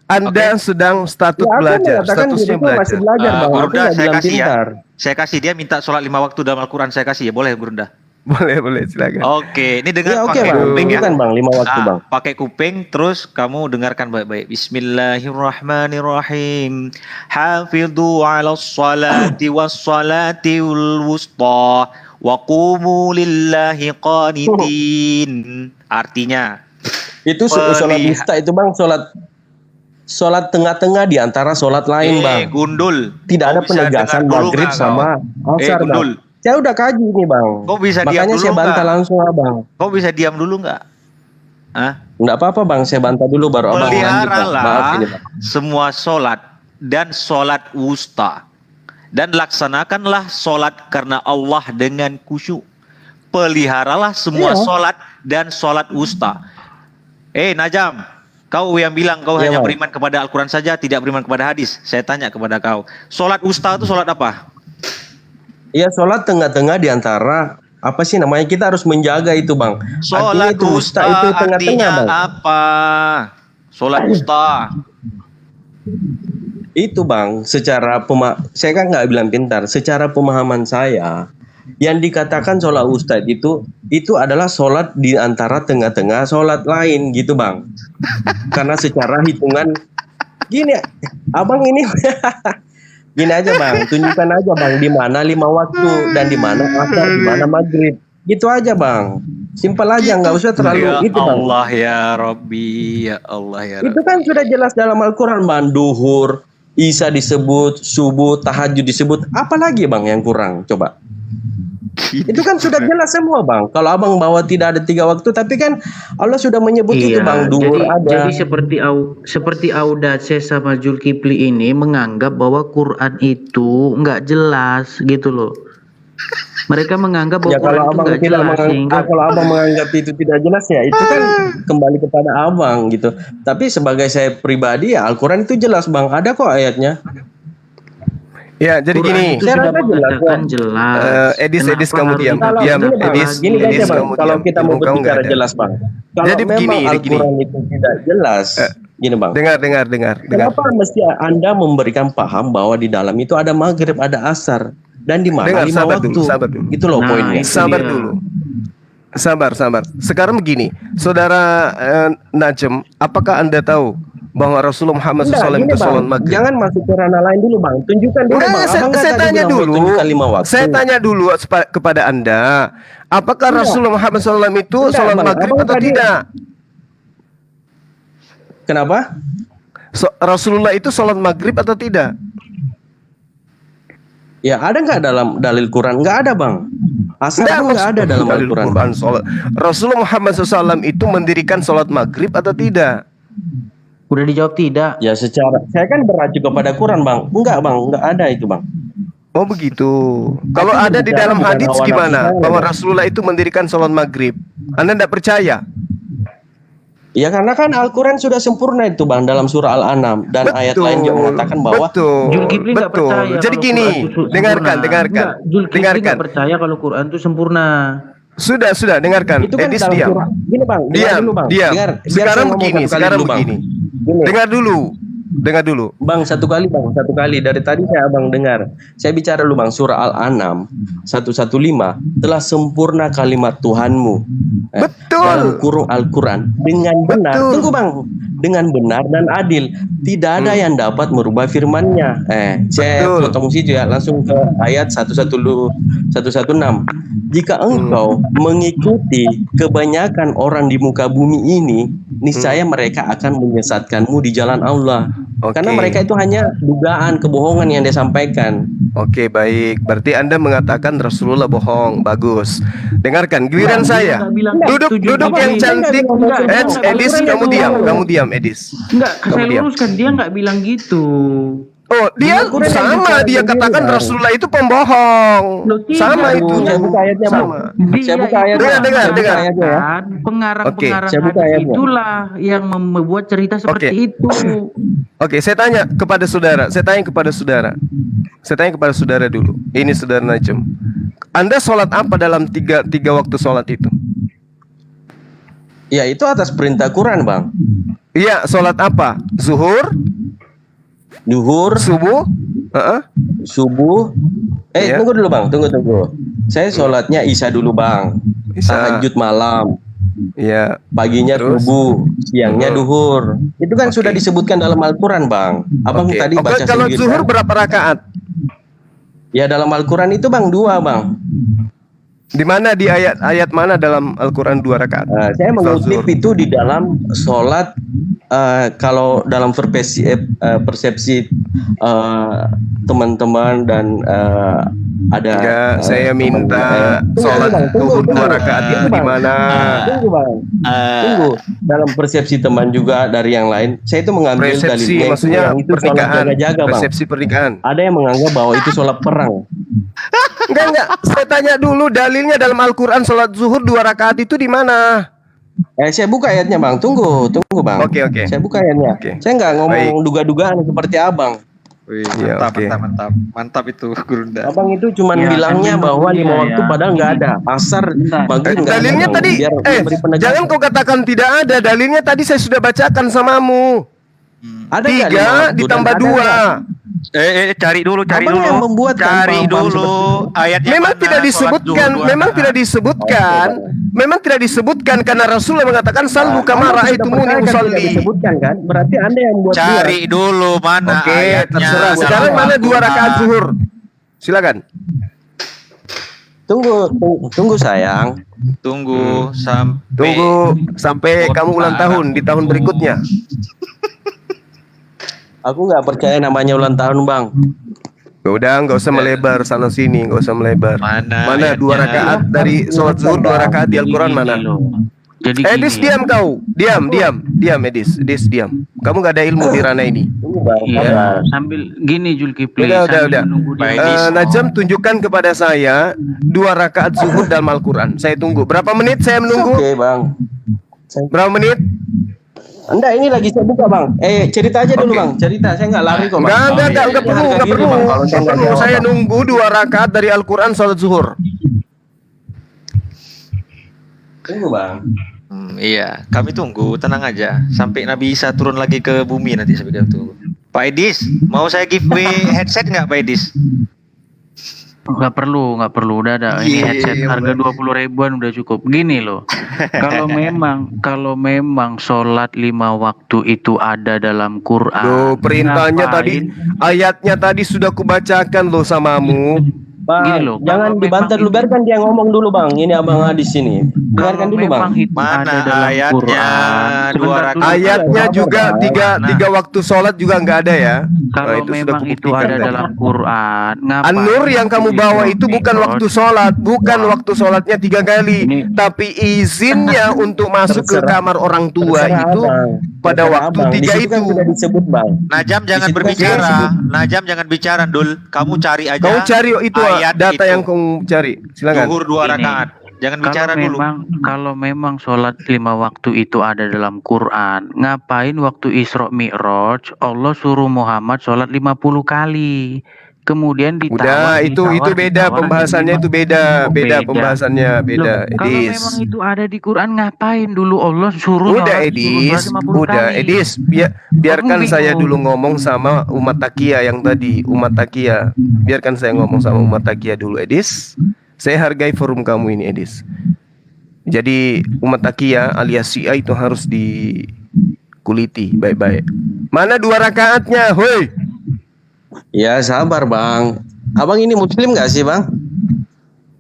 Anda sedang status Ya, aku belajar, mengatakan statusnya diriku masih belajar. belajar, Bang. Aku Gurunda, nggak saya bilang kasih ya. pintar. Saya kasih dia minta sholat 5 waktu dalam Al-Quran, saya kasih ya, boleh Gurunda? Boleh silakan. Oke, ini dengar Ya, oke, pakai Bang. kuping ya. Bukan, Bang, 5 waktu, Bang. Pakai kuping, terus kamu dengarkan baik-baik. Bismillahirrahmanirrahim. Hafidhu ala salati was salati wusta wa qumu lillahi qanitin. Artinya, Itu sholat wusta itu, Bang, sholat tengah-tengah di antara sholat lain, Bang. Gundul. Tidak ada Kau bisa penegasan dengar dulu maghrib nggak, sama kau? asar, Bang. Gundul. Saya udah kaji nih, Bang. Kau bisa diam Makanya dulu saya bantah nggak? langsung, Abang. Kau bisa diam dulu nggak? Hah? Enggak apa-apa, Bang. Saya bantah dulu baru Abang lanjut, Bang. Maaf Peliharalah ini, Bang. semua sholat dan sholat wusta. Dan laksanakanlah sholat karena Allah dengan khusyuk. Peliharalah semua sholat dan sholat wusta. Najam, kau yang bilang kau hanya beriman kepada Al-Quran saja, tidak beriman kepada hadis. Saya tanya kepada kau, sholat wusta itu sholat apa? Iya, sholat tengah-tengah di antara apa sih namanya, kita harus menjaga itu bang. Sholat wusta itu tengah-tengah bang. Apa? Sholat wusta itu bang, secara saya kan nggak bilang pintar, secara pemahaman saya yang dikatakan sholat wusta itu adalah sholat di antara tengah-tengah sholat lain gitu bang. Karena secara hitungan gini, abang ini gini aja bang, tunjukkan aja bang di mana 5 waktu dan di mana asar, di mana maghrib, gitu aja bang. Simpel aja, nggak usah terlalu ya itu bang. Allah ya Rabbi, ya Allah ya Rabbi. Itu kan sudah jelas dalam Al-Quran bang, duhur, Isya disebut, subuh, tahajud disebut, apalagi bang yang kurang coba? Itu kan sudah jelas semua bang. Kalau abang bawa tidak ada 3 waktu, tapi kan Allah sudah menyebut itu bang, duhur ada. Jadi seperti Audace sama Zulkifli ini menganggap bahwa Quran itu nggak jelas gitu loh. Mereka menganggap bahwa Quran itu nggak jelas, sehingga kalau abang menganggap itu tidak jelas ya itu kan kembali kepada abang gitu. Tapi sebagai saya pribadi ya Al-Quran itu jelas bang, ada kok ayatnya. Ya, jadi Quran gini. itu sudah mengatakan jelas. Edis kamu diam. Kalau Diam, gini, bang, Edis. gini Edis aja bang, kamu kalau diam. kita mau Ilmu kamu nggak berbicara ada. jelas bang. Kalau Jadi memang begini. Al-Quran itu tidak jelas, gini bang. Dengar. Kenapa mesti Anda memberikan paham bahwa di dalam itu ada maghrib, ada asar, dan di mana 5 waktu? Sabar dulu. Itu loh poinnya. Sabar dulu. Sabar. Sekarang begini, saudara Najem, apakah Anda tahu bahwa Rasulullah Muhammad SAW itu sholat maghrib? Jangan masuk ke ranah lain dulu bang. Tunjukkan dulu bang. Saya tanya dulu. Saya tanya dulu kepada Anda, apakah Rasulullah Muhammad SAW itu sholat maghrib atau tidak? Kenapa? Rasulullah itu sholat maghrib atau tidak? Ya ada nggak dalam dalil Quran? Nggak ada bang. Asal nggak ada dalam Al-Quran. Rasulullah Muhammad SAW itu mendirikan sholat maghrib atau tidak? Udah dijawab tidak. Ya secara saya kan beracu kepada Quran bang. Enggak bang, nggak ada itu bang. Oh begitu. Kalau ada di dalam hadis gimana? Bahwa Rasulullah itu mendirikan sholat maghrib. Anda tidak percaya? Ya karena kan Al-Quran sudah sempurna itu bang dalam surah Al-An'am dan ayat lain juga mengatakan bahwa Zulkifli nggak percaya. Jadi gini, dengarkan. Zulkifli nggak percaya kalau Quran itu sempurna. Sudah, dengarkan. Itu kan Edis dalam diam. surah. Gini bang, Diam. Biar Sekarang begini. Dengar dulu. Bang, satu kali dari tadi saya abang dengar. Saya bicara dulu bang, surah Al-An'am 115, telah sempurna kalimat Tuhanmu. Betul. Dalam kurung Al-Quran dengan benar. Betul. Tunggu bang, dengan benar dan adil. Tidak ada yang dapat merubah firman-Nya. Saya potong situ ya, langsung ke ayat 116. Jika engkau mengikuti kebanyakan orang di muka bumi ini, niscaya mereka akan menyesatkanmu di jalan Allah. Karena mereka itu hanya dugaan kebohongan yang disampaikan. Oke, baik. Berarti Anda mengatakan Rasulullah bohong. Bagus. Dengarkan, giliran saya. Duduk yang cantik. Edis, kamu diam, Edis. Enggak, saya luruskan, dia nggak bilang gitu. Oh, dia sama, dia katakan Rasulullah itu pembohong. Sama itu. Saya buka ayatnya, Bang. Saya buka ayatnya. Dengar. Pengarang-pengarang hadis itulah yang membuat cerita seperti itu. Oke, saya tanya kepada saudara dulu. Ini saudara Najem. Anda sholat apa dalam tiga waktu sholat itu? Ya, itu atas perintah Quran, Bang. Iya, sholat apa? Zuhur, subuh, subuh. Tunggu dulu, Bang. Tunggu. Saya sholatnya Isya dulu, Bang. Tahajud malam. Iya. Paginya subuh, siangnya duhur. Itu kan sudah disebutkan dalam Al-Quran, Bang. Abang tadi baca kalau sendiri. Kalau zuhur berapa rakaat? Ya dalam Al-Quran itu, Bang, 2, Bang. Di mana, di ayat mana dalam Al-Quran 2 rakaat? Saya mengutip itu di dalam sholat. Kalau dalam persepsi teman-teman dan ada Enggak, saya teman- minta tunggu, sholat Bang, tunggu, zuhur 2 tunggu. rakaat itu Tunggu, di Bang. mana? Tunggu bang, tunggu. Dalam persepsi teman juga dari yang lain, saya itu mengambil Persepsi dalilnya maksudnya yang itu sholat pernikahan. jaga-jaga bang. Persepsi pernikahan. Ada yang menganggap bahwa itu sholat perang. Enggak. Saya tanya dulu dalilnya dalam Al-Quran sholat zuhur 2 rakaat itu di mana? Saya buka ayatnya bang. Tunggu bang. Oke. Saya buka ayatnya. Oke. Saya nggak ngomong Baik. duga-dugaan seperti abang. Wih, Iya, mantap, oke. mantap itu Gurunda. Abang itu cuma Ya, bilangnya sambil bahwa nunggu 5 dia, waktu ya. padahal nggak ada. Asar, Bentar. maghrib nggak ada. Dalilnya Bang. tadi, Biar memberi penegasan. jangan kau katakan tidak ada. Dalilnya tadi saya sudah bacakan samamu. Ada nggak 3 lima waktu? ditambah Dan ada 2. nggak? Cari dulu. Abang yang membuat kan Cari paham-paham dulu ayatnya. Memang mana, tidak sholat disebutkan, zuhur 2 memang rakaat. tidak disebutkan, memang tidak disebutkan karena Rasulullah mengatakan sallu kama Anda sudah ra'aitumuni percaya kan tidak usolli. disebutkan kan? Berarti Anda yang buat Cari dulu mana Oke, ayatnya. terserah. dalam Sekarang mana 2 Al-Quran. rakaat zuhur? Silakan. Tunggu sayang. Tunggu sampai Tunggu sampai kamu ulang tahun di tahun berikutnya. Aku nggak percaya namanya ulang tahun bang. Ya udah, nggak usah melebar sana sini, nggak usah melebar. Mana 2 ayatnya? rakaat dari sholat zuhur 2 rakaat di Al-Quran mana? Jadi Edis gini, diam kau, diam Edis diam. Kamu nggak ada ilmu di ranah ini. Tunggu bang. Iya, sabar. sambil gini Zulkifli. Udah. sambil menunggu dia. Baik. Edis. Najam tunjukkan kepada saya 2 rakaat zuhur dalam Al-Quran. Saya tunggu. Berapa menit saya menunggu? Oke bang. Berapa menit? Enggak, ini lagi saya buka bang. Cerita aja dulu bang. Cerita, saya nggak lari kok bang. Enggak perlu, Harga enggak diri, perlu. Bang, kalau saya Nggak nggak perlu. jawab, Saya Bang. nunggu 2 rakaat dari Al-Quran sholat zuhur. Tunggu bang. Iya, kami tunggu, tenang aja. Sampai Nabi Isa turun lagi ke bumi nanti sampai kita tunggu. Pak Edis, mau saya giveaway headset nggak Pak Edis? Nggak perlu, udah ada. Ini headset harga 20 ribuan udah cukup. Gini loh, kalau memang sholat 5 waktu itu ada dalam Quran. Loh, perintahnya ngapain? tadi, ayatnya tadi sudah kubacakan loh samamu. Bang, Gini loh, jangan kalau dibantah memang dulu, biarkan dia ngomong dulu bang. Ini abang Adis sini. Dengarkan Kalau dulu bang. memang itu Mana ada dalam ayatnya? Quran. 2 Sebentar rakaat. dulu. Ayatnya Sabar, juga Bang. tiga waktu sholat juga nggak ada ya. Kalau Itu sudah memang itu kubuktikan ada tadi. dalam Quran, ngapain An-Nur yang kamu bawa itu bukan waktu sholat, bukan Wah. waktu sholatnya 3 kali, Ini- tapi izinnya untuk masuk ke Terserah. kamar orang tua Terserah, itu Bang. pada Terserah, waktu Bang. Di 3 situ kan itu. sudah disebut bang. Najam jangan Di situ kan berbicara. sudah Najam jangan bicara, Dul. Kamu cari aja. Kau cari itu ayat data itu. yang kamu cari, silakan. Zuhur 2 Ini. rakaat. Jangan bicara dulu. Kalau memang sholat 5 waktu itu ada dalam Quran, ngapain waktu Isra Mi'raj Allah suruh Muhammad sholat 50 kali? Kemudian Udah, itu beda pembahasannya, itu beda pembahasannya, beda. Loh, kalau Edis. memang itu ada di Quran, ngapain dulu Allah suruh Udah sholat Edis, 50 udah kali? Edis, biarkan Aku saya bingung. dulu ngomong sama umat takia yang tadi, umat takia. Biarkan saya ngomong sama umat takia dulu, Edis. Saya hargai forum kamu ini, Edis. Jadi umat takia alias Syiah itu harus dikuliti baik-baik. Mana 2 rakaatnya, hoi? Ya sabar bang. Abang ini muslim nggak sih bang?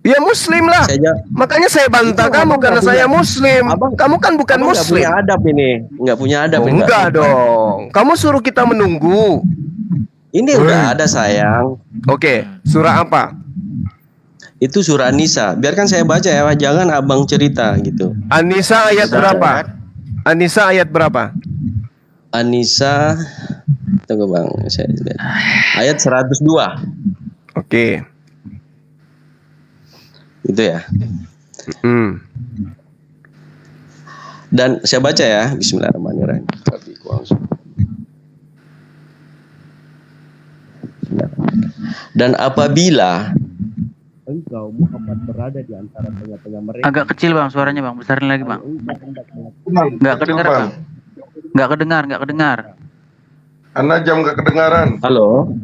Ya muslim lah. Makanya saya bantah Itu kamu abang karena nggak saya punya- muslim. Abang- Kamu kan bukan Abang nggak muslim. punya adab ini, nggak punya adab. Oh, ini, enggak dong. Kamu suruh kita menunggu. Ini udah ada sayang. Oke, surah apa? Itu surah An-Nisa. Biarkan saya baca ya, jangan abang cerita gitu. An-Nisa ayat berapa? An-Nisa ayat berapa? An-Nisa, tunggu bang, saya lihat. Ayat 102. Oke. Itu ya. Hmm. Dan saya baca ya, Bismillahirrahmanirrahim. Dan apabila engkau Muhammad berada di antara tengah-tengah mereka, Agak kecil bang suaranya bang, besarin lagi bang. Nggak kedengar bang. Nggak kedengar. Najam gak kedengaran. halo,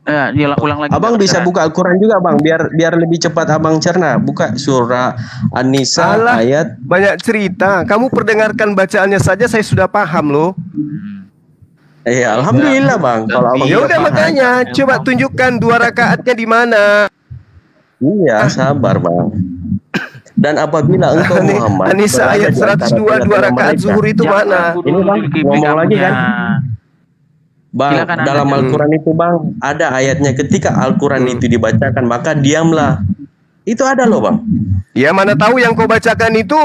Ya, ulang lagi. abang nggak bisa kedengaran. buka Al-Quran juga bang, biar lebih cepat abang cerna. Buka surah An-Nisa Salah. ayat. Banyak cerita. Kamu perdengarkan bacaannya saja saya sudah paham loh. Alhamdulillah bang. Kalau abang Ya udah paham. makanya coba tunjukkan 2 rakaatnya di mana. Iya, sabar bang. Dan apabila engkau Muhammad An-Nisa berada ayat di antara 102 2 tengah-tengah rakaat mereka, zuhur itu Jangan mana? ganggu Ini dulu bang, Zulkifli ngomong lagi kamunya. kan? Bang, Silakan Anda dalam jawab. Al-Quran itu Bang, ada ayatnya ketika Al-Quran itu dibacakan, maka diamlah. Itu ada loh Bang. Ya mana tahu yang kau bacakan itu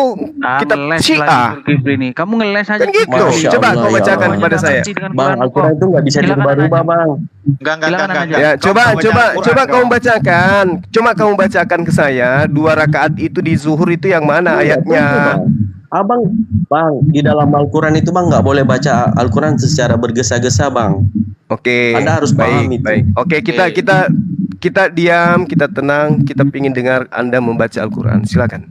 kitab ngeles Syiah. lagi Zulkifli nih. Kamu ngeles aja. Kan gitu. Masya Coba Allah, kau ya bacakan Allah. kepada saya. Bang, Al-Quran itu nggak bisa Silakan, dirubah-rubah Anda. Bang. Enggak. Silakan Anda. Ya, Kau coba baca Al-Quran, coba kau. kau bacakan. Cuma kamu bacakan ke saya 2 rakaat itu di zuhur itu yang mana Iya, ayatnya? tentu, Bang. Bang, di dalam Al-Quran itu Bang nggak boleh baca Al-Quran secara bergesa-gesa Bang. Oke. Anda harus paham itu. Baik. Oke, kita diam, kita tenang, kita ingin dengar Anda membaca Al-Quran. Silakan.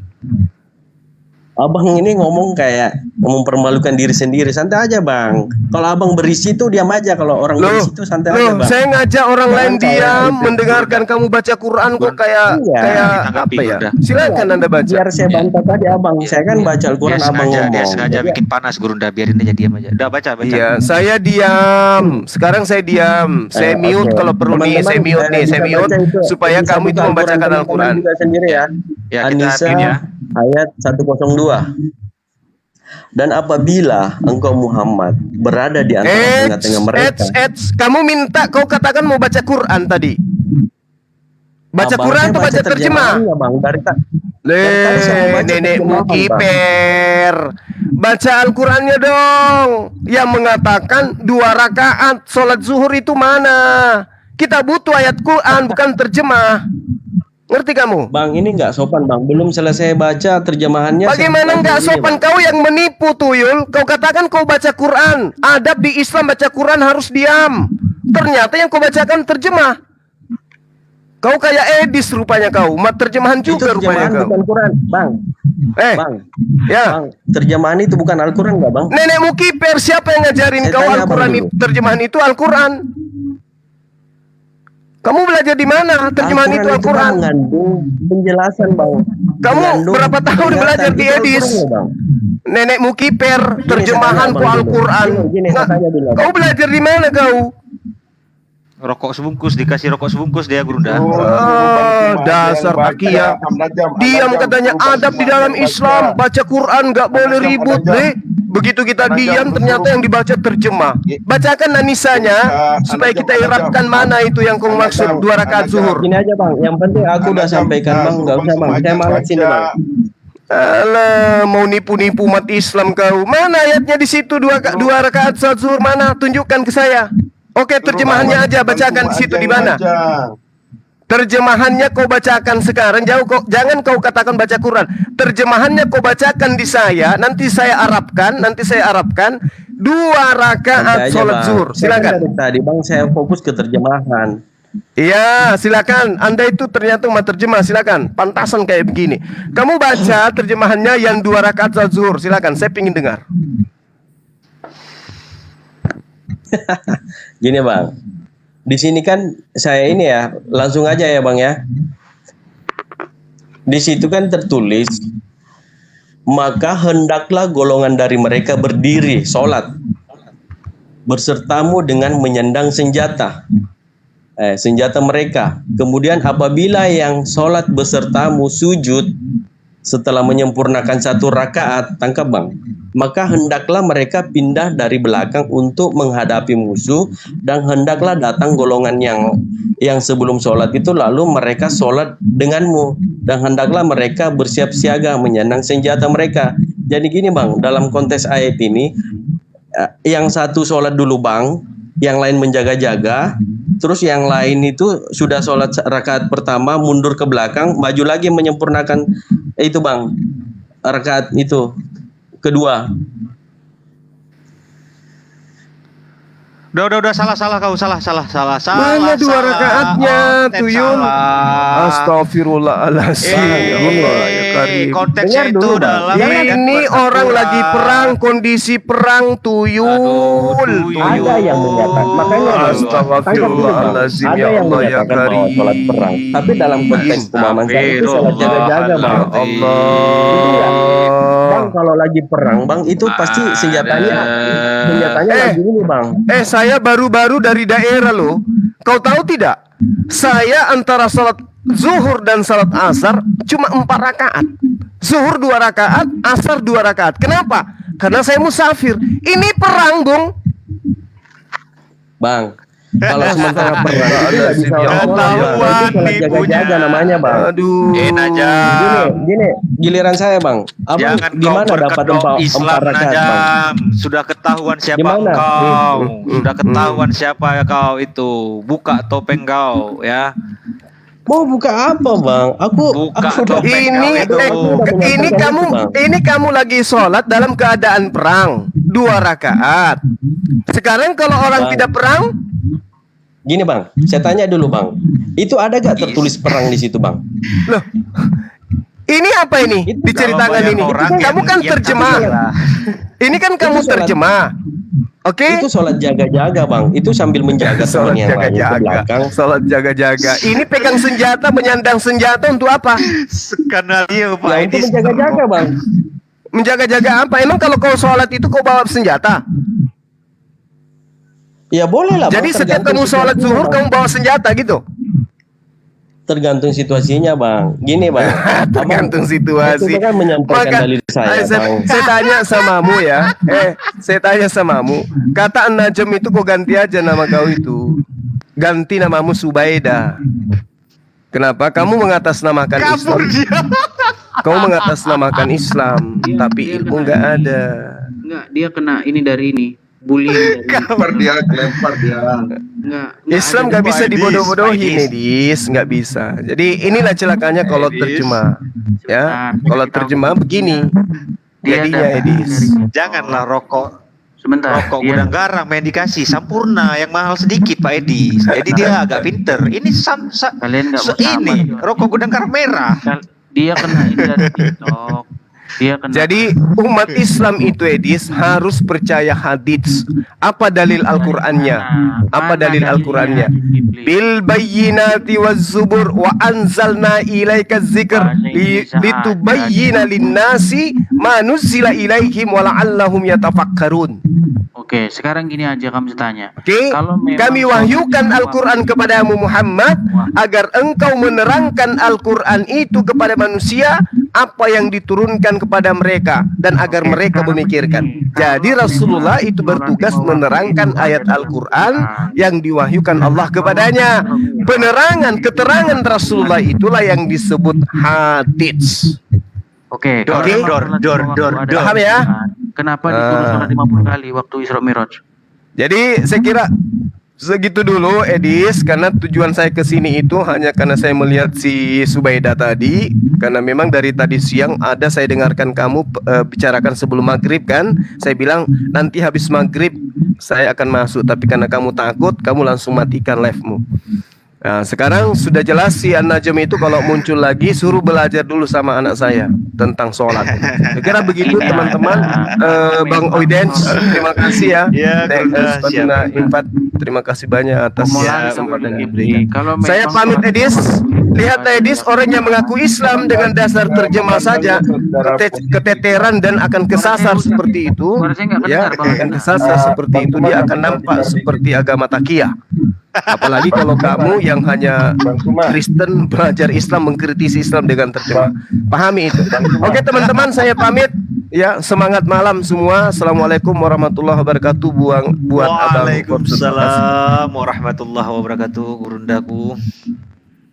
Abang ini ngomong kayak mempermalukan diri sendiri. Santai aja Bang. Kalau abang berisi tuh diam aja. Kalau orang Loh, berisi tuh santai aja Bang. saya ngajak orang Jangan lain saya diam itu. mendengarkan kamu baca Quran kok kayak Iya. Ditanggapi, apa ya? udah. Silakan Anda baca. Biar saya bantah tadi abang. Saya kan baca Al-Quran Dia abang sengaja, ngomong. dia sengaja Jadi, bikin panas Gurunda, biarin aja diam aja. Udah baca. Iya, saya diam. Sekarang saya diam. Saya mute oke. kalau perlu nih. Saya mute nih. Saya bisa mute baca itu. supaya Bisa kamu itu buka membacakan teman-teman Al-Quran. juga sendiri ya. Ya, kita An-Nisa mute ya. ayat 102. Dan apabila engkau Muhammad berada di antara tengah-tengah mereka, Kamu minta kau katakan mau baca Quran tadi. Baca Abang, Quran saya atau baca terjemah? terjemahannya, Bang. Dari tadi saya mau baca Nenek terjemahan, Muki Bang. Per. Baca Al-Qurannya dong. Yang mengatakan 2 rakaat sholat zuhur itu mana? Kita butuh ayat Quran bukan terjemah. Ngerti kamu? Bang, ini nggak sopan, Bang. Belum selesai baca terjemahannya. Bagaimana saya nggak baca ini, sopan Bang. kau yang menipu tuyul? Kau katakan kau baca Quran. Adab di Islam baca Quran harus diam. Ternyata yang kau bacakan terjemah. Kau kayak Edis rupanya kau. Mat terjemahan Itu juga rupanya terjemahan kau. bukan Quran, Bang. Bang, Ya. Bang, terjemahan itu bukan Al-Quran nggak, Bang? Nenek Mukiper siapa yang ngajarin Saya kau tanya Al-Quran abang itu? dulu. Terjemahan itu Al-Quran. Kamu belajar di mana? Terjemahan itu Bang, Al-Quran. mengandung penjelasan, Bang. Kamu Mengandung berapa tahun peringatan. belajar di Itu Edis? Al-Quran, Bang. Nenek Mukiper terjemahan saya tanya ku abang dulu. Al-Quran. Gini, Nggak, saya tanya dulu, abang. kau belajar di mana kau? Rokok sebungkus, dikasih rokok sebungkus dia Gurunda. Dasar takia. Diam katanya adab di dalam Islam. Baca Quran nggak boleh ribut deh. Begitu kita diam ternyata yang dibaca terjemah. Bacakan anisanya supaya kita irapkan mana itu yang kau maksud 2 rakaat zuhur. Gini aja, Bang. Yang penting aku udah sampaikan, Bang. Nggak usah, Bang. Saya malas sini, Bang. Alah, mau nipu-nipu umat Islam kau. Mana ayatnya di situ 2 rakaat salat zuhur mana? Tunjukkan ke saya. Oke, terjemahannya aja bacakan di situ di mana? Terjemahannya kau bacakan sekarang. Jangan kau katakan baca Quran. Terjemahannya kau bacakan di saya. Nanti saya arabkan. 2 rakaat Santai aja, sholat Bang. zuhur. Saya kan Silakan. dari tadi, Bang, saya fokus ke terjemahan. Iya, silakan. Anda itu ternyata umat terjemah. Silakan. Pantasan kayak begini. Kamu baca terjemahannya yang 2 rakaat sholat zuhur. Silakan. Saya pingin dengar. Gini, Bang. Di sini kan saya ini ya, langsung aja ya, Bang ya. Di situ kan tertulis, maka hendaklah golongan dari mereka berdiri sholat bersertamu dengan menyandang senjata mereka. Kemudian apabila yang sholat besertamu sujud setelah menyempurnakan 1 rakaat, tangkap, Bang, maka hendaklah mereka pindah dari belakang untuk menghadapi musuh, dan hendaklah datang golongan yang sebelum sholat itu lalu mereka sholat denganmu, dan hendaklah mereka bersiap siaga menyandang senjata mereka. Jadi gini, Bang, dalam konteks ayat ini, yang satu sholat dulu, Bang, yang lain menjaga-jaga, terus yang lain itu sudah sholat rakaat pertama mundur ke belakang, maju lagi menyempurnakan itu, Bang, rakaat itu kedua. Udah salah kau, salah. Mana 2 rakaatnya, tuyul? Astagfirullahaladzim. Ya Allah, ya Karim. Konteksnya Dengar itu dulu, Bang. dalam Ini orang lagi perang, kondisi perang, tuyul. Ada yang menyatakan, makanya Astagfirullahaladzim, ada ya yang Allah, ya menyatakan bahwa Karim. sholat perang, tapi dalam konteks pemahaman saya itu sholat jaga-jaga, Bang. Bang, kalau lagi perang, Bang, itu pasti senjatanya lagi ini, Bang. Saya baru-baru dari daerah loh. Kau tahu tidak? Saya antara salat zuhur dan salat asar cuma 4 rakaat. Zuhur 2 rakaat, asar 2 rakaat. Kenapa? Karena saya musafir. Ini perang, Bung. Bang. Kalau sementara perang itu nggak bisa orang sholat, Bang. Itu sholat nih jaga-jaga punya. namanya, Bang. Aduh. Najam. Gini, giliran saya, Bang. Abang Jangan di kau mana dapat berkedok empat Islam, rakaat, Bang? Najam. Sudah ketahuan siapa Gimana? engkau. Sudah ketahuan siapa kau itu. Buka topeng kau ya. Mau buka apa, Bang? Buka udah- topeng Ini kau itu. ini kamu lagi sholat dalam keadaan perang 2 rakaat. Sekarang kalau orang Bang. tidak perang, Gini, Bang. Saya tanya dulu, Bang. Itu ada gak tertulis perang di situ, Bang? loh, ini apa ini? Itu Diceritakan Kalau banyak ini. orang Kamu kan yang terjemah. takbiran. Ini kan kamu sholat. terjemah. Oke? Itu sholat jaga-jaga, Bang. Itu sambil menjaga teman yang lain ke belakang. Sholat jaga-jaga. Ini pegang senjata, menyandang senjata untuk apa? Skenario Pak Ya, itu Edis. menjaga-jaga, Bang. Menjaga-jaga apa? Emang kalau kau sholat itu kau bawa senjata? Ya boleh lah, Bang. Jadi setiap Tergantung kamu sholat situasinya, zuhur Bang. kamu bawa senjata gitu? Tergantung situasinya, Bang. Gini, Bang. Tergantung situasi. Itu kan menyampaikan dalil saya, Bang. saya tanya samamu ya. Saya tanya samamu. Kata An-Najm itu kau ganti aja nama kau itu. Ganti namamu Subaida. Kenapa? Kamu mengatasnamakan Islam. Kau mengatasnamakan Islam, tapi ilmu nggak ada. Enggak, dia kena ini dari ini. Bullying dari Lempar dia. enggak Islam nggak bisa dibodoh-bodohin, Edis, nggak bisa. Jadi inilah celakanya kalau terjemah, ya. Kalau terjemah begini, jadinya Edis. Janganlah rokok sebentar. rokok Dia- gudang garam yang dikasih sampurna yang mahal sedikit Pak Edis. Jadi dia agak pinter. Ini Kalian nggak mau ini sabar. rokok gudang garam merah. Dia kena ini dari TikTok. Dia kena. Jadi umat Islam itu Edis harus percaya hadits. Apa dalil Al-Qur'annya? Apa dalil Al-Qur'annya? Bil bayyinati waz zubur wa anzalna ilaika dzikr litubayyana lin-nasi ma nuzila ilaihim wa la'allahum yatafakkarun. Oke, sekarang gini aja kamu tanya. Oke, Kalau memang kami wahyukan Al-Quran kepadamu Muhammad agar engkau menerangkan Al-Quran itu kepada manusia apa yang diturunkan kepada mereka dan agar mereka memikirkan. Jadi Rasulullah itu bertugas menerangkan ayat Al-Quran yang diwahyukan Allah kepadanya. Penerangan, keterangan Rasulullah itulah yang disebut hadits. Oke, Dor, kalau dor, memang dor, waktu ada dor. Paham ya? Kenapa disuruh sholat 50 kali waktu Isra Miraj? Jadi saya kira segitu dulu Edis, karena tujuan saya ke sini itu hanya karena saya melihat si Subaida tadi, karena memang dari tadi siang ada saya dengarkan kamu bicarakan sebelum maghrib kan. Saya bilang nanti habis maghrib saya akan masuk, tapi karena kamu takut kamu langsung matikan live-mu. Nah, sekarang sudah jelas si An-Najm itu kalau muncul lagi suruh belajar dulu sama anak saya tentang sholat. Saya kira begitu teman-teman. Bang Oidens, terima kasih ya. Ya, Thanks, Gunda, Fatina siap. Infat, terima kasih banyak atas Pemulaan kesempatan yang Kibli. diberikan. Kalau Saya memang pamit sholat Edis. Lihat Edis, orang yang mengaku Islam dengan dasar terjemah saja keteteran dan akan kesasar seperti itu. Suara saya nggak Ya, kedengar, Bang. akan kesasar seperti itu, dia akan nampak seperti agama takiyah. Apalagi kalau kamu yang hanya Kristen belajar Islam mengkritisi Islam dengan terjemah. Pahami itu. Oke teman-teman, saya pamit. Ya, semangat malam semua. Assalamualaikum warahmatullahi wabarakatuh. Buat Abang Korps. Waalaikumsalam warahmatullahi wabarakatuh, gurundaku.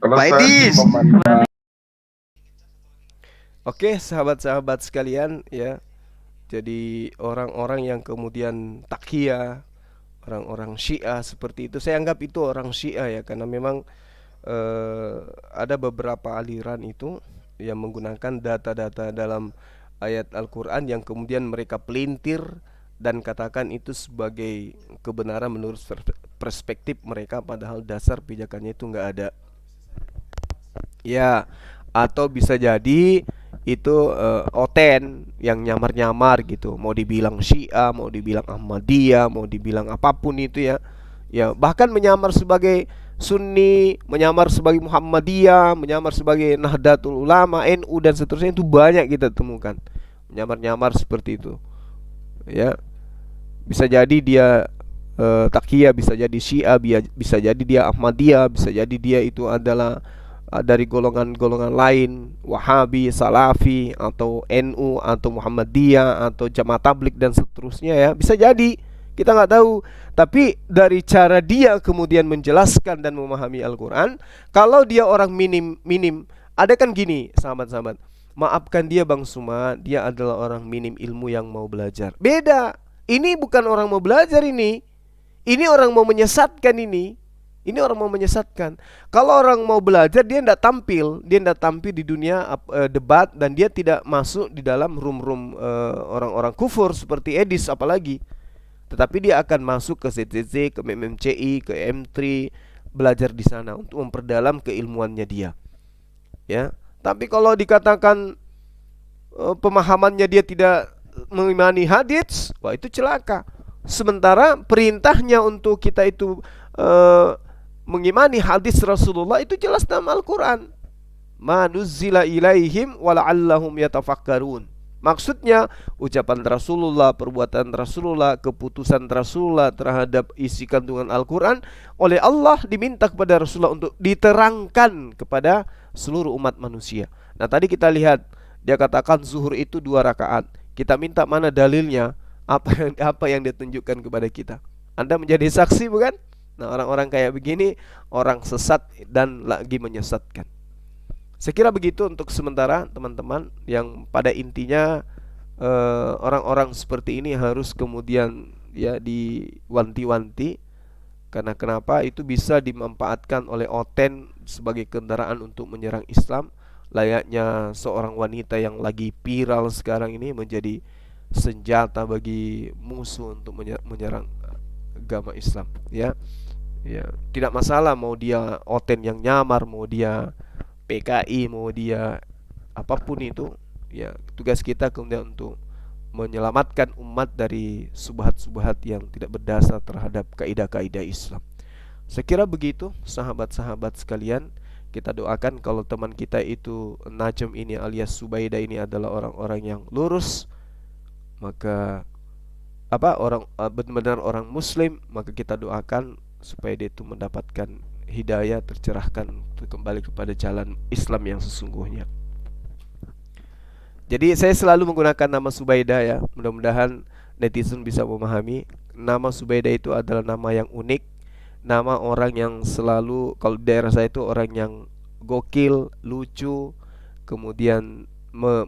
Pak Edis. Oke, sahabat-sahabat sekalian ya. Jadi orang-orang yang kemudian takia, orang-orang Syiah seperti itu, saya anggap itu orang Syiah ya, karena memang ada beberapa aliran itu yang menggunakan data-data dalam ayat Al-Quran yang kemudian mereka pelintir dan katakan itu sebagai kebenaran menurut perspektif mereka, padahal dasar pijakannya itu nggak ada. Ya, atau bisa jadi itu oten yang nyamar-nyamar gitu, mau dibilang Syiah, mau dibilang Ahmadiyah, mau dibilang apapun itu ya. Ya, bahkan menyamar sebagai Sunni, menyamar sebagai Muhammadiyah, menyamar sebagai Nahdlatul Ulama, NU dan seterusnya, itu banyak kita temukan. Menyamar-nyamar seperti itu. Ya. Bisa jadi dia Taqiyah, bisa jadi Syiah, bisa jadi dia Ahmadiyah, bisa jadi dia itu adalah dari golongan-golongan lain, Wahabi, Salafi, atau NU, atau Muhammadiyah, atau Jamaah Tabligh dan seterusnya ya. Bisa jadi Kita nggak tahu. Tapi dari cara dia kemudian menjelaskan dan memahami Al-Quran, kalau dia orang minim, ada kan gini, sahabat-sahabat, maafkan dia Bang Suma, dia adalah orang minim ilmu yang mau belajar. Beda. Ini bukan orang mau belajar ini. Ini orang mau menyesatkan ini. Ini orang mau menyesatkan. Kalau orang mau belajar, dia tidak tampil di dunia debat, dan dia tidak masuk di dalam room-room orang-orang kufur seperti Edis apalagi. Tetapi dia akan masuk ke CCC, ke MMCI, ke M3, belajar di sana untuk memperdalam keilmuannya dia. Ya. Tapi kalau dikatakan pemahamannya dia tidak mengimani hadits, wah itu celaka. Sementara perintahnya untuk kita itu mengimani hadis Rasulullah itu jelas dalam Al-Quran. Ma nuzzila ilaihim wala'allahum yatafakkarun. Maksudnya ucapan Rasulullah, perbuatan Rasulullah, keputusan Rasulullah terhadap isi kandungan Al-Quran oleh Allah diminta kepada Rasulullah untuk diterangkan kepada seluruh umat manusia. Nah tadi kita lihat dia katakan zuhur itu 2 rakaat. Kita minta mana dalilnya, apa yang dia tunjukkan kepada kita. Anda menjadi saksi bukan? Nah orang-orang kayak begini orang sesat dan lagi menyesatkan. Saya kira begitu untuk sementara teman-teman. Yang pada intinya orang-orang seperti ini harus kemudian ya diwanti-wanti. Karena kenapa? Itu bisa dimanfaatkan oleh Oten sebagai kendaraan untuk menyerang Islam. Layaknya seorang wanita yang lagi viral sekarang ini menjadi senjata bagi musuh untuk menyerang agama Islam. Ya, tidak masalah mau dia Oten yang nyamar, mau dia PKI, mau dia apapun itu. Ya, tugas kita kemudian untuk menyelamatkan umat dari subhat-subhat yang tidak berdasar terhadap kaidah-kaidah Islam. Saya kira begitu sahabat-sahabat sekalian. Kita doakan kalau teman kita itu Najm ini alias Subaidah ini adalah orang-orang yang lurus, maka benar-benar orang muslim, maka kita doakan supaya dia itu mendapatkan hidayah, tercerahkan untuk kembali kepada jalan Islam yang sesungguhnya. Jadi saya selalu menggunakan nama Subaidah ya. Mudah-mudahan netizen bisa memahami. Nama Subaidah itu adalah nama yang unik, nama orang yang selalu, kalau di daerah saya itu orang yang gokil, lucu, kemudian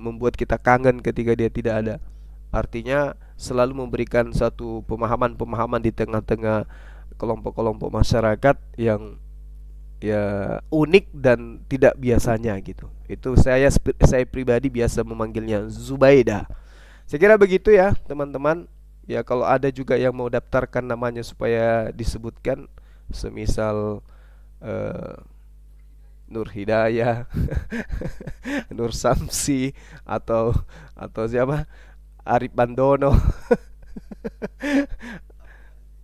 membuat kita kangen ketika dia tidak ada. Artinya selalu memberikan satu pemahaman-pemahaman di tengah-tengah kelompok-kelompok masyarakat yang ya unik dan tidak biasanya gitu. Itu saya pribadi biasa memanggilnya Zubaidah. Saya kira begitu ya teman-teman. Ya kalau ada juga yang mau daftarkan namanya supaya disebutkan, semisal Nur Hidayah, Nur Samsi, atau siapa, Arif Bandono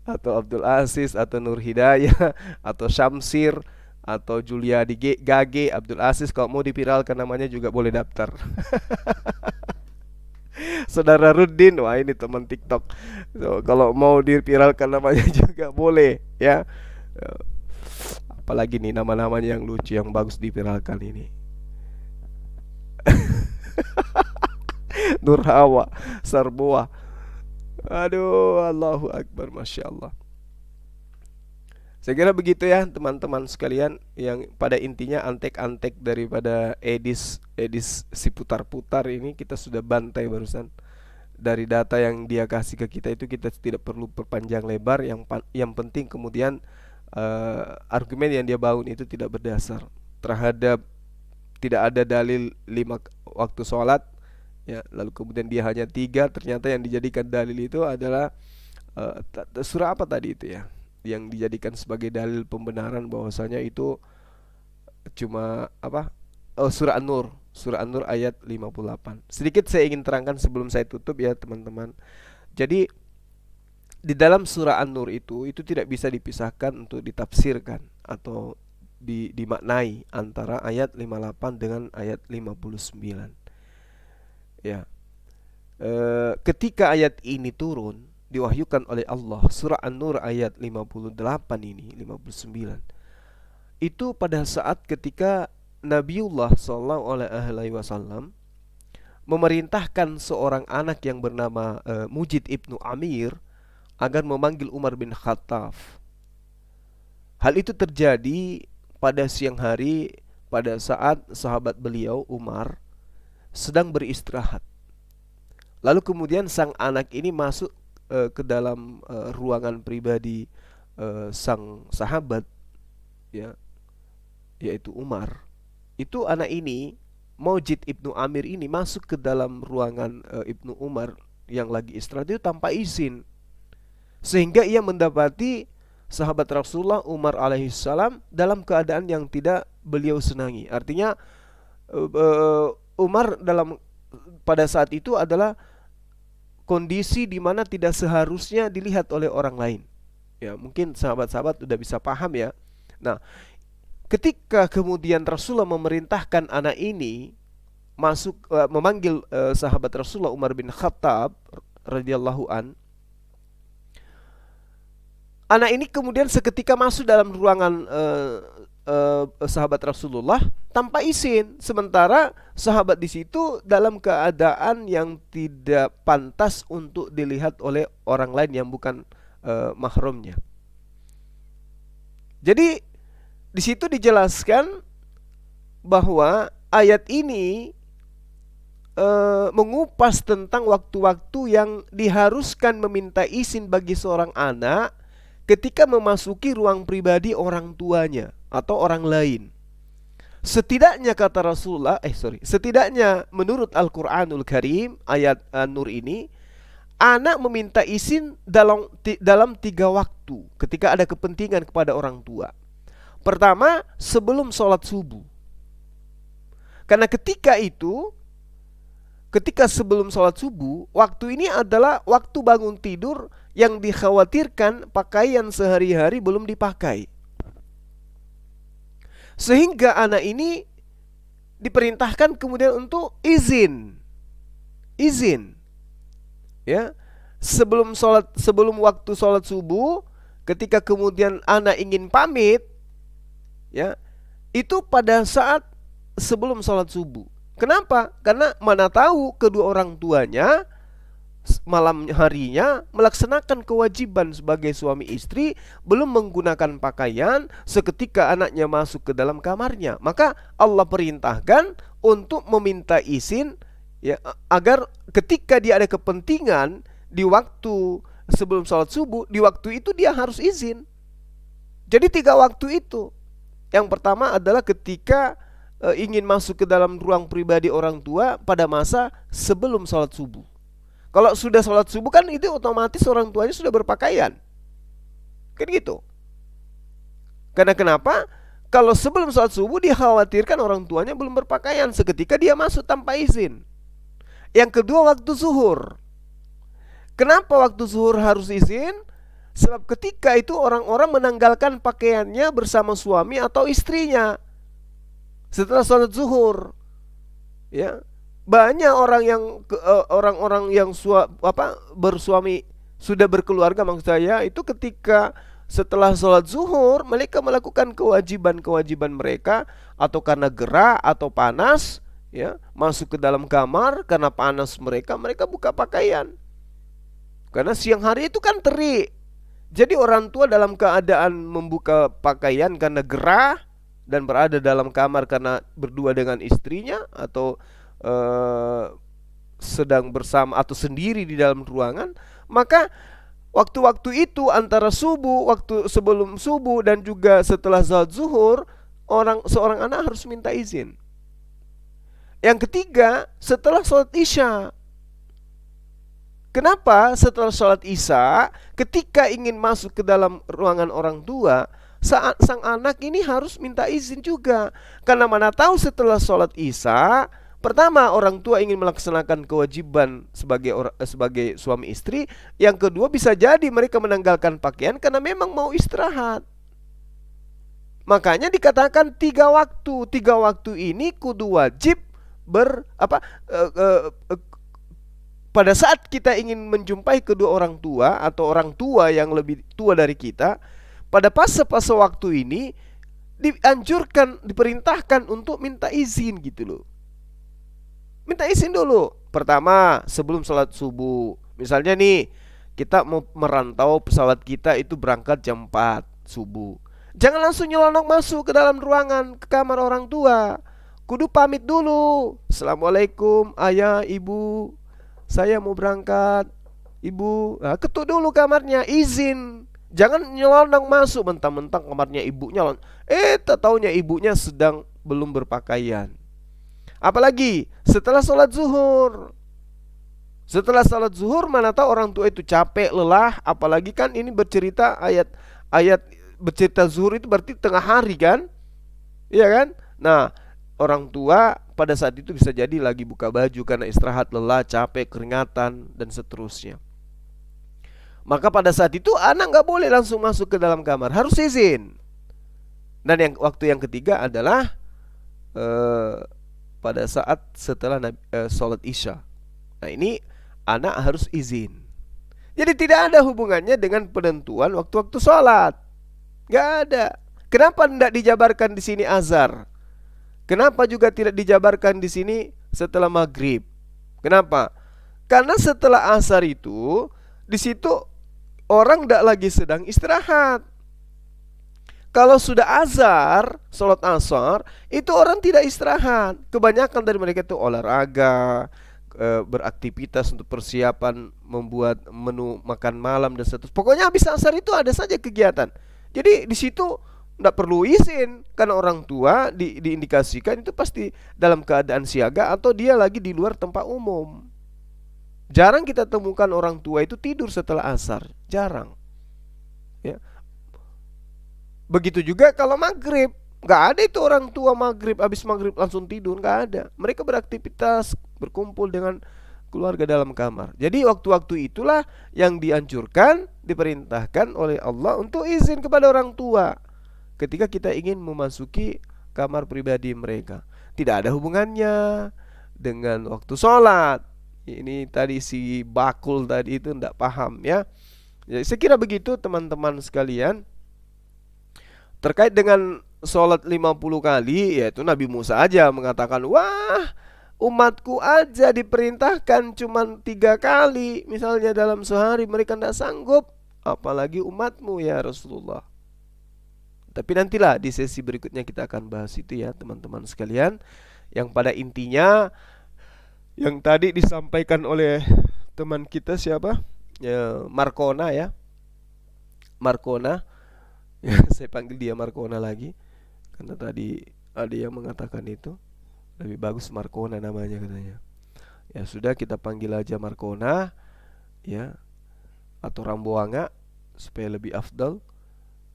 atau Abdul Aziz, atau Nur Hidayah, atau Syamsir, atau Juliadi Gage, Abdul Aziz, kalau mau dipiralkan namanya juga boleh daftar. Saudara Ruddin, wah ini teman TikTok, so, kalau mau dipiralkan namanya juga boleh ya. Apalagi nih nama-namanya yang lucu, yang bagus dipiralkan ini. Nur Hawa, Sarboa. Aduh, Allahu Akbar, Masya Allah. Saya kira begitu ya teman-teman sekalian. Yang pada intinya antek-antek daripada Edis si putar-putar ini kita sudah bantai barusan. Dari data yang dia kasih ke kita itu kita tidak perlu perpanjang lebar. Yang penting kemudian argumen yang dia bangun itu tidak berdasar terhadap, tidak ada dalil 5 waktu sholat ya, lalu kemudian dia hanya 3, ternyata yang dijadikan dalil itu adalah surah apa tadi itu ya, yang dijadikan sebagai dalil pembenaran bahwasanya itu cuma apa, surah An-Nur, surah An-Nur ayat 58. Sedikit saya ingin terangkan sebelum saya tutup ya teman-teman. Jadi di dalam surah An-Nur itu tidak bisa dipisahkan untuk ditafsirkan atau dimaknai antara ayat 58 dengan ayat 59. Ya, ketika ayat ini turun diwahyukan oleh Allah, surah An-Nur ayat 58 ini 59, itu pada saat ketika Nabiullah SAW memerintahkan seorang anak yang bernama Mujid ibnu Amir agar memanggil Umar bin Khattab. Hal itu terjadi pada siang hari pada saat sahabat beliau Umar sedang beristirahat. Lalu kemudian sang anak ini masuk ke dalam ruangan pribadi sang sahabat, ya, yaitu Umar. Itu anak ini, Maujid ibnu Amir ini, masuk ke dalam ruangan Ibnu Umar yang lagi istirahat itu tanpa izin, sehingga ia mendapati sahabat Rasulullah Umar alaihissalam dalam keadaan yang tidak beliau senangi. Artinya Umar pada saat itu adalah kondisi di mana tidak seharusnya dilihat oleh orang lain. Ya, mungkin sahabat-sahabat sudah bisa paham ya. Nah, ketika kemudian Rasulullah memerintahkan anak ini masuk memanggil sahabat Rasulullah Umar bin Khattab radhiyallahu an, anak ini kemudian seketika masuk dalam ruangan sahabat Rasulullah tanpa izin, sementara sahabat di situ dalam keadaan yang tidak pantas untuk dilihat oleh orang lain yang bukan mahramnya. Jadi di situ dijelaskan bahwa ayat ini mengupas tentang waktu-waktu yang diharuskan meminta izin bagi seorang anak ketika memasuki ruang pribadi orang tuanya atau orang lain. Setidaknya kata Rasulullah, setidaknya menurut Al-Quranul Karim ayat An-Nur ini, anak meminta izin dalam 3 waktu ketika ada kepentingan kepada orang tua. Pertama, sebelum sholat subuh. Karena ketika sebelum sholat subuh, waktu ini adalah waktu bangun tidur yang dikhawatirkan pakaian sehari-hari belum dipakai. Sehingga anak ini diperintahkan kemudian untuk izin. Ya, sebelum waktu sholat subuh, ketika kemudian anak ingin pamit, ya, itu pada saat sebelum sholat subuh. Kenapa? Karena mana tahu kedua orang tuanya malam harinya melaksanakan kewajiban sebagai suami istri, belum menggunakan pakaian, seketika anaknya masuk ke dalam kamarnya, maka Allah perintahkan untuk meminta izin, ya, agar ketika dia ada kepentingan di waktu sebelum sholat subuh, di waktu itu dia harus izin. Jadi 3 waktu itu. Yang pertama adalah ketika ingin masuk ke dalam ruang pribadi orang tua pada masa sebelum sholat subuh. Kalau sudah sholat subuh kan itu otomatis orang tuanya sudah berpakaian, kan gitu. Karena kenapa? Kalau sebelum sholat subuh dikhawatirkan orang tuanya belum berpakaian, seketika dia masuk tanpa izin. Yang kedua, waktu zuhur. Kenapa waktu zuhur harus izin? Sebab ketika itu orang-orang menanggalkan pakaiannya bersama suami atau istrinya setelah sholat zuhur. Ya, banyak orang-orang yang bersuami sudah berkeluarga, maksud saya itu ketika setelah sholat zuhur mereka melakukan kewajiban mereka, atau karena gerah atau panas, ya, masuk ke dalam kamar karena panas mereka buka pakaian. Karena siang hari itu kan terik. Jadi orang tua dalam keadaan membuka pakaian karena gerah dan berada dalam kamar karena berdua dengan istrinya atau sedang bersama atau sendiri di dalam ruangan, maka waktu-waktu itu antara subuh, waktu sebelum subuh dan juga setelah salat zuhur, seorang anak harus minta izin. Yang ketiga, setelah salat isya. Kenapa setelah salat isya, ketika ingin masuk ke dalam ruangan orang tua, sang anak ini harus minta izin juga. Karena mana tahu setelah salat isya, pertama, orang tua ingin melaksanakan kewajiban sebagai suami istri. Yang kedua, bisa jadi mereka menanggalkan pakaian karena memang mau istirahat. Makanya dikatakan 3 waktu. 3 waktu ini kudu wajib pada saat kita ingin menjumpai kedua orang tua atau orang tua yang lebih tua dari kita, pada fase-fase waktu ini diperintahkan untuk minta izin gitu loh. Minta izin dulu. Pertama, sebelum sholat subuh. Misalnya nih, Kita mau merantau, pesawat kita itu berangkat jam 4 subuh. Jangan langsung nyelonong masuk ke dalam ruangan, ke kamar orang tua. Kudu pamit dulu. Assalamualaikum ayah, ibu, saya mau berangkat. Ibu, nah, ketuk dulu kamarnya, izin. Jangan nyelonong masuk mentang-mentang kamarnya ibunya. Tak taunya ibunya sedang belum berpakaian. Apalagi setelah sholat zuhur. Setelah salat zuhur, mana tahu orang tua itu capek, lelah, apalagi kan ini bercerita ayat bercerita zuhur itu berarti tengah hari kan? Iya kan? Nah, orang tua pada saat itu bisa jadi lagi buka baju karena istirahat, lelah, capek, keringatan dan seterusnya. Maka pada saat itu anak nggak boleh langsung masuk ke dalam kamar, harus izin. Dan waktu yang ketiga adalah pada saat setelah sholat isya. Nah, ini anak harus izin. Jadi tidak ada hubungannya dengan penentuan waktu-waktu sholat. Gak ada. Kenapa tidak dijabarkan di sini azhar? Kenapa juga tidak dijabarkan di sini setelah maghrib? Kenapa? Karena setelah azhar itu, di situ orang tidak lagi sedang istirahat. Kalau sudah azhar, sholat asar, itu orang tidak istirahat. Kebanyakan dari mereka itu olahraga, beraktivitas untuk persiapan membuat menu makan malam dan seterusnya. Pokoknya habis asar itu ada saja kegiatan. Jadi di situ tidak perlu izin karena orang tua diindikasikan itu pasti dalam keadaan siaga atau dia lagi di luar tempat umum. Jarang kita temukan orang tua itu tidur setelah asar, jarang. Ya. Begitu juga kalau maghrib. Gak ada itu orang tua habis maghrib langsung tidur, gak ada. Mereka beraktivitas, berkumpul dengan keluarga dalam kamar. Jadi waktu-waktu itulah yang dianjurkan, diperintahkan oleh Allah untuk izin kepada orang tua ketika kita ingin memasuki kamar pribadi mereka. Tidak ada hubungannya dengan waktu sholat. Ini tadi si bakul tadi itu tidak paham ya. Jadi saya kira begitu teman-teman sekalian. Terkait dengan sholat 50 kali, yaitu Nabi Musa aja mengatakan, wah umatku aja diperintahkan cuma 3 kali misalnya dalam sehari, mereka tidak sanggup, apalagi umatmu ya Rasulullah. Tapi nantilah di sesi berikutnya kita akan bahas itu ya teman-teman sekalian. Yang pada intinya yang tadi disampaikan oleh teman kita siapa? Ya, Markona ya. Markona. Ya, saya panggil dia Markona lagi karena tadi ada yang mengatakan itu lebih bagus Markona namanya katanya. Ya sudah, kita panggil aja Markona ya, atau Ramboanga supaya lebih afdal.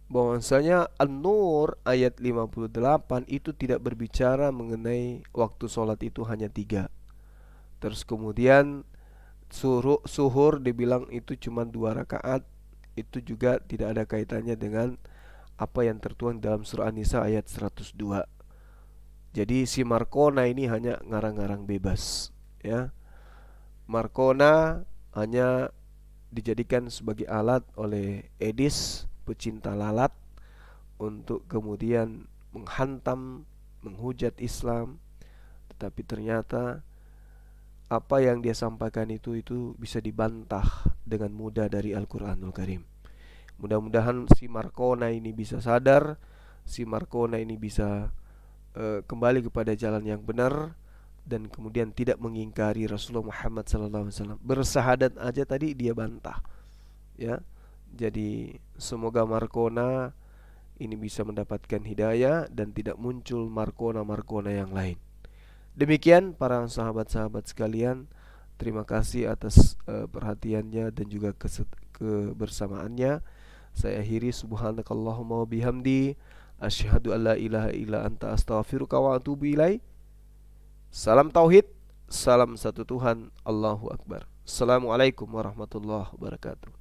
Bahwasanya An-Nur ayat 58 itu tidak berbicara mengenai waktu sholat itu hanya 3. Terus kemudian suhur dibilang itu cuma 2 rakaat. Itu juga tidak ada kaitannya dengan apa yang tertuang dalam surah An-Nisa ayat 102. Jadi si Markona ini hanya ngarang-ngarang bebas ya. Markona hanya dijadikan sebagai alat oleh Edis, pecinta lalat, untuk kemudian menghantam, menghujat Islam. Tetapi ternyata apa yang dia sampaikan itu bisa dibantah dengan mudah dari Al-Quranul Karim. Mudah-mudahan si Markona ini bisa sadar, si Markona ini bisa kembali kepada jalan yang benar dan kemudian tidak mengingkari Rasulullah Muhammad SAW. Bersahadat aja tadi dia bantah ya. Jadi semoga Markona ini bisa mendapatkan hidayah dan tidak muncul Markona-Markona yang lain. Demikian para sahabat-sahabat sekalian, terima kasih atas perhatiannya dan juga kebersamaannya. Saya akhiri, subhanakallahumma wa bihamdi, asyhadu an la ilaha illa anta, astaghfiruka wa atubu ilaik. Salam tauhid, salam satu Tuhan, Allahu Akbar. Assalamualaikum warahmatullahi wabarakatuh.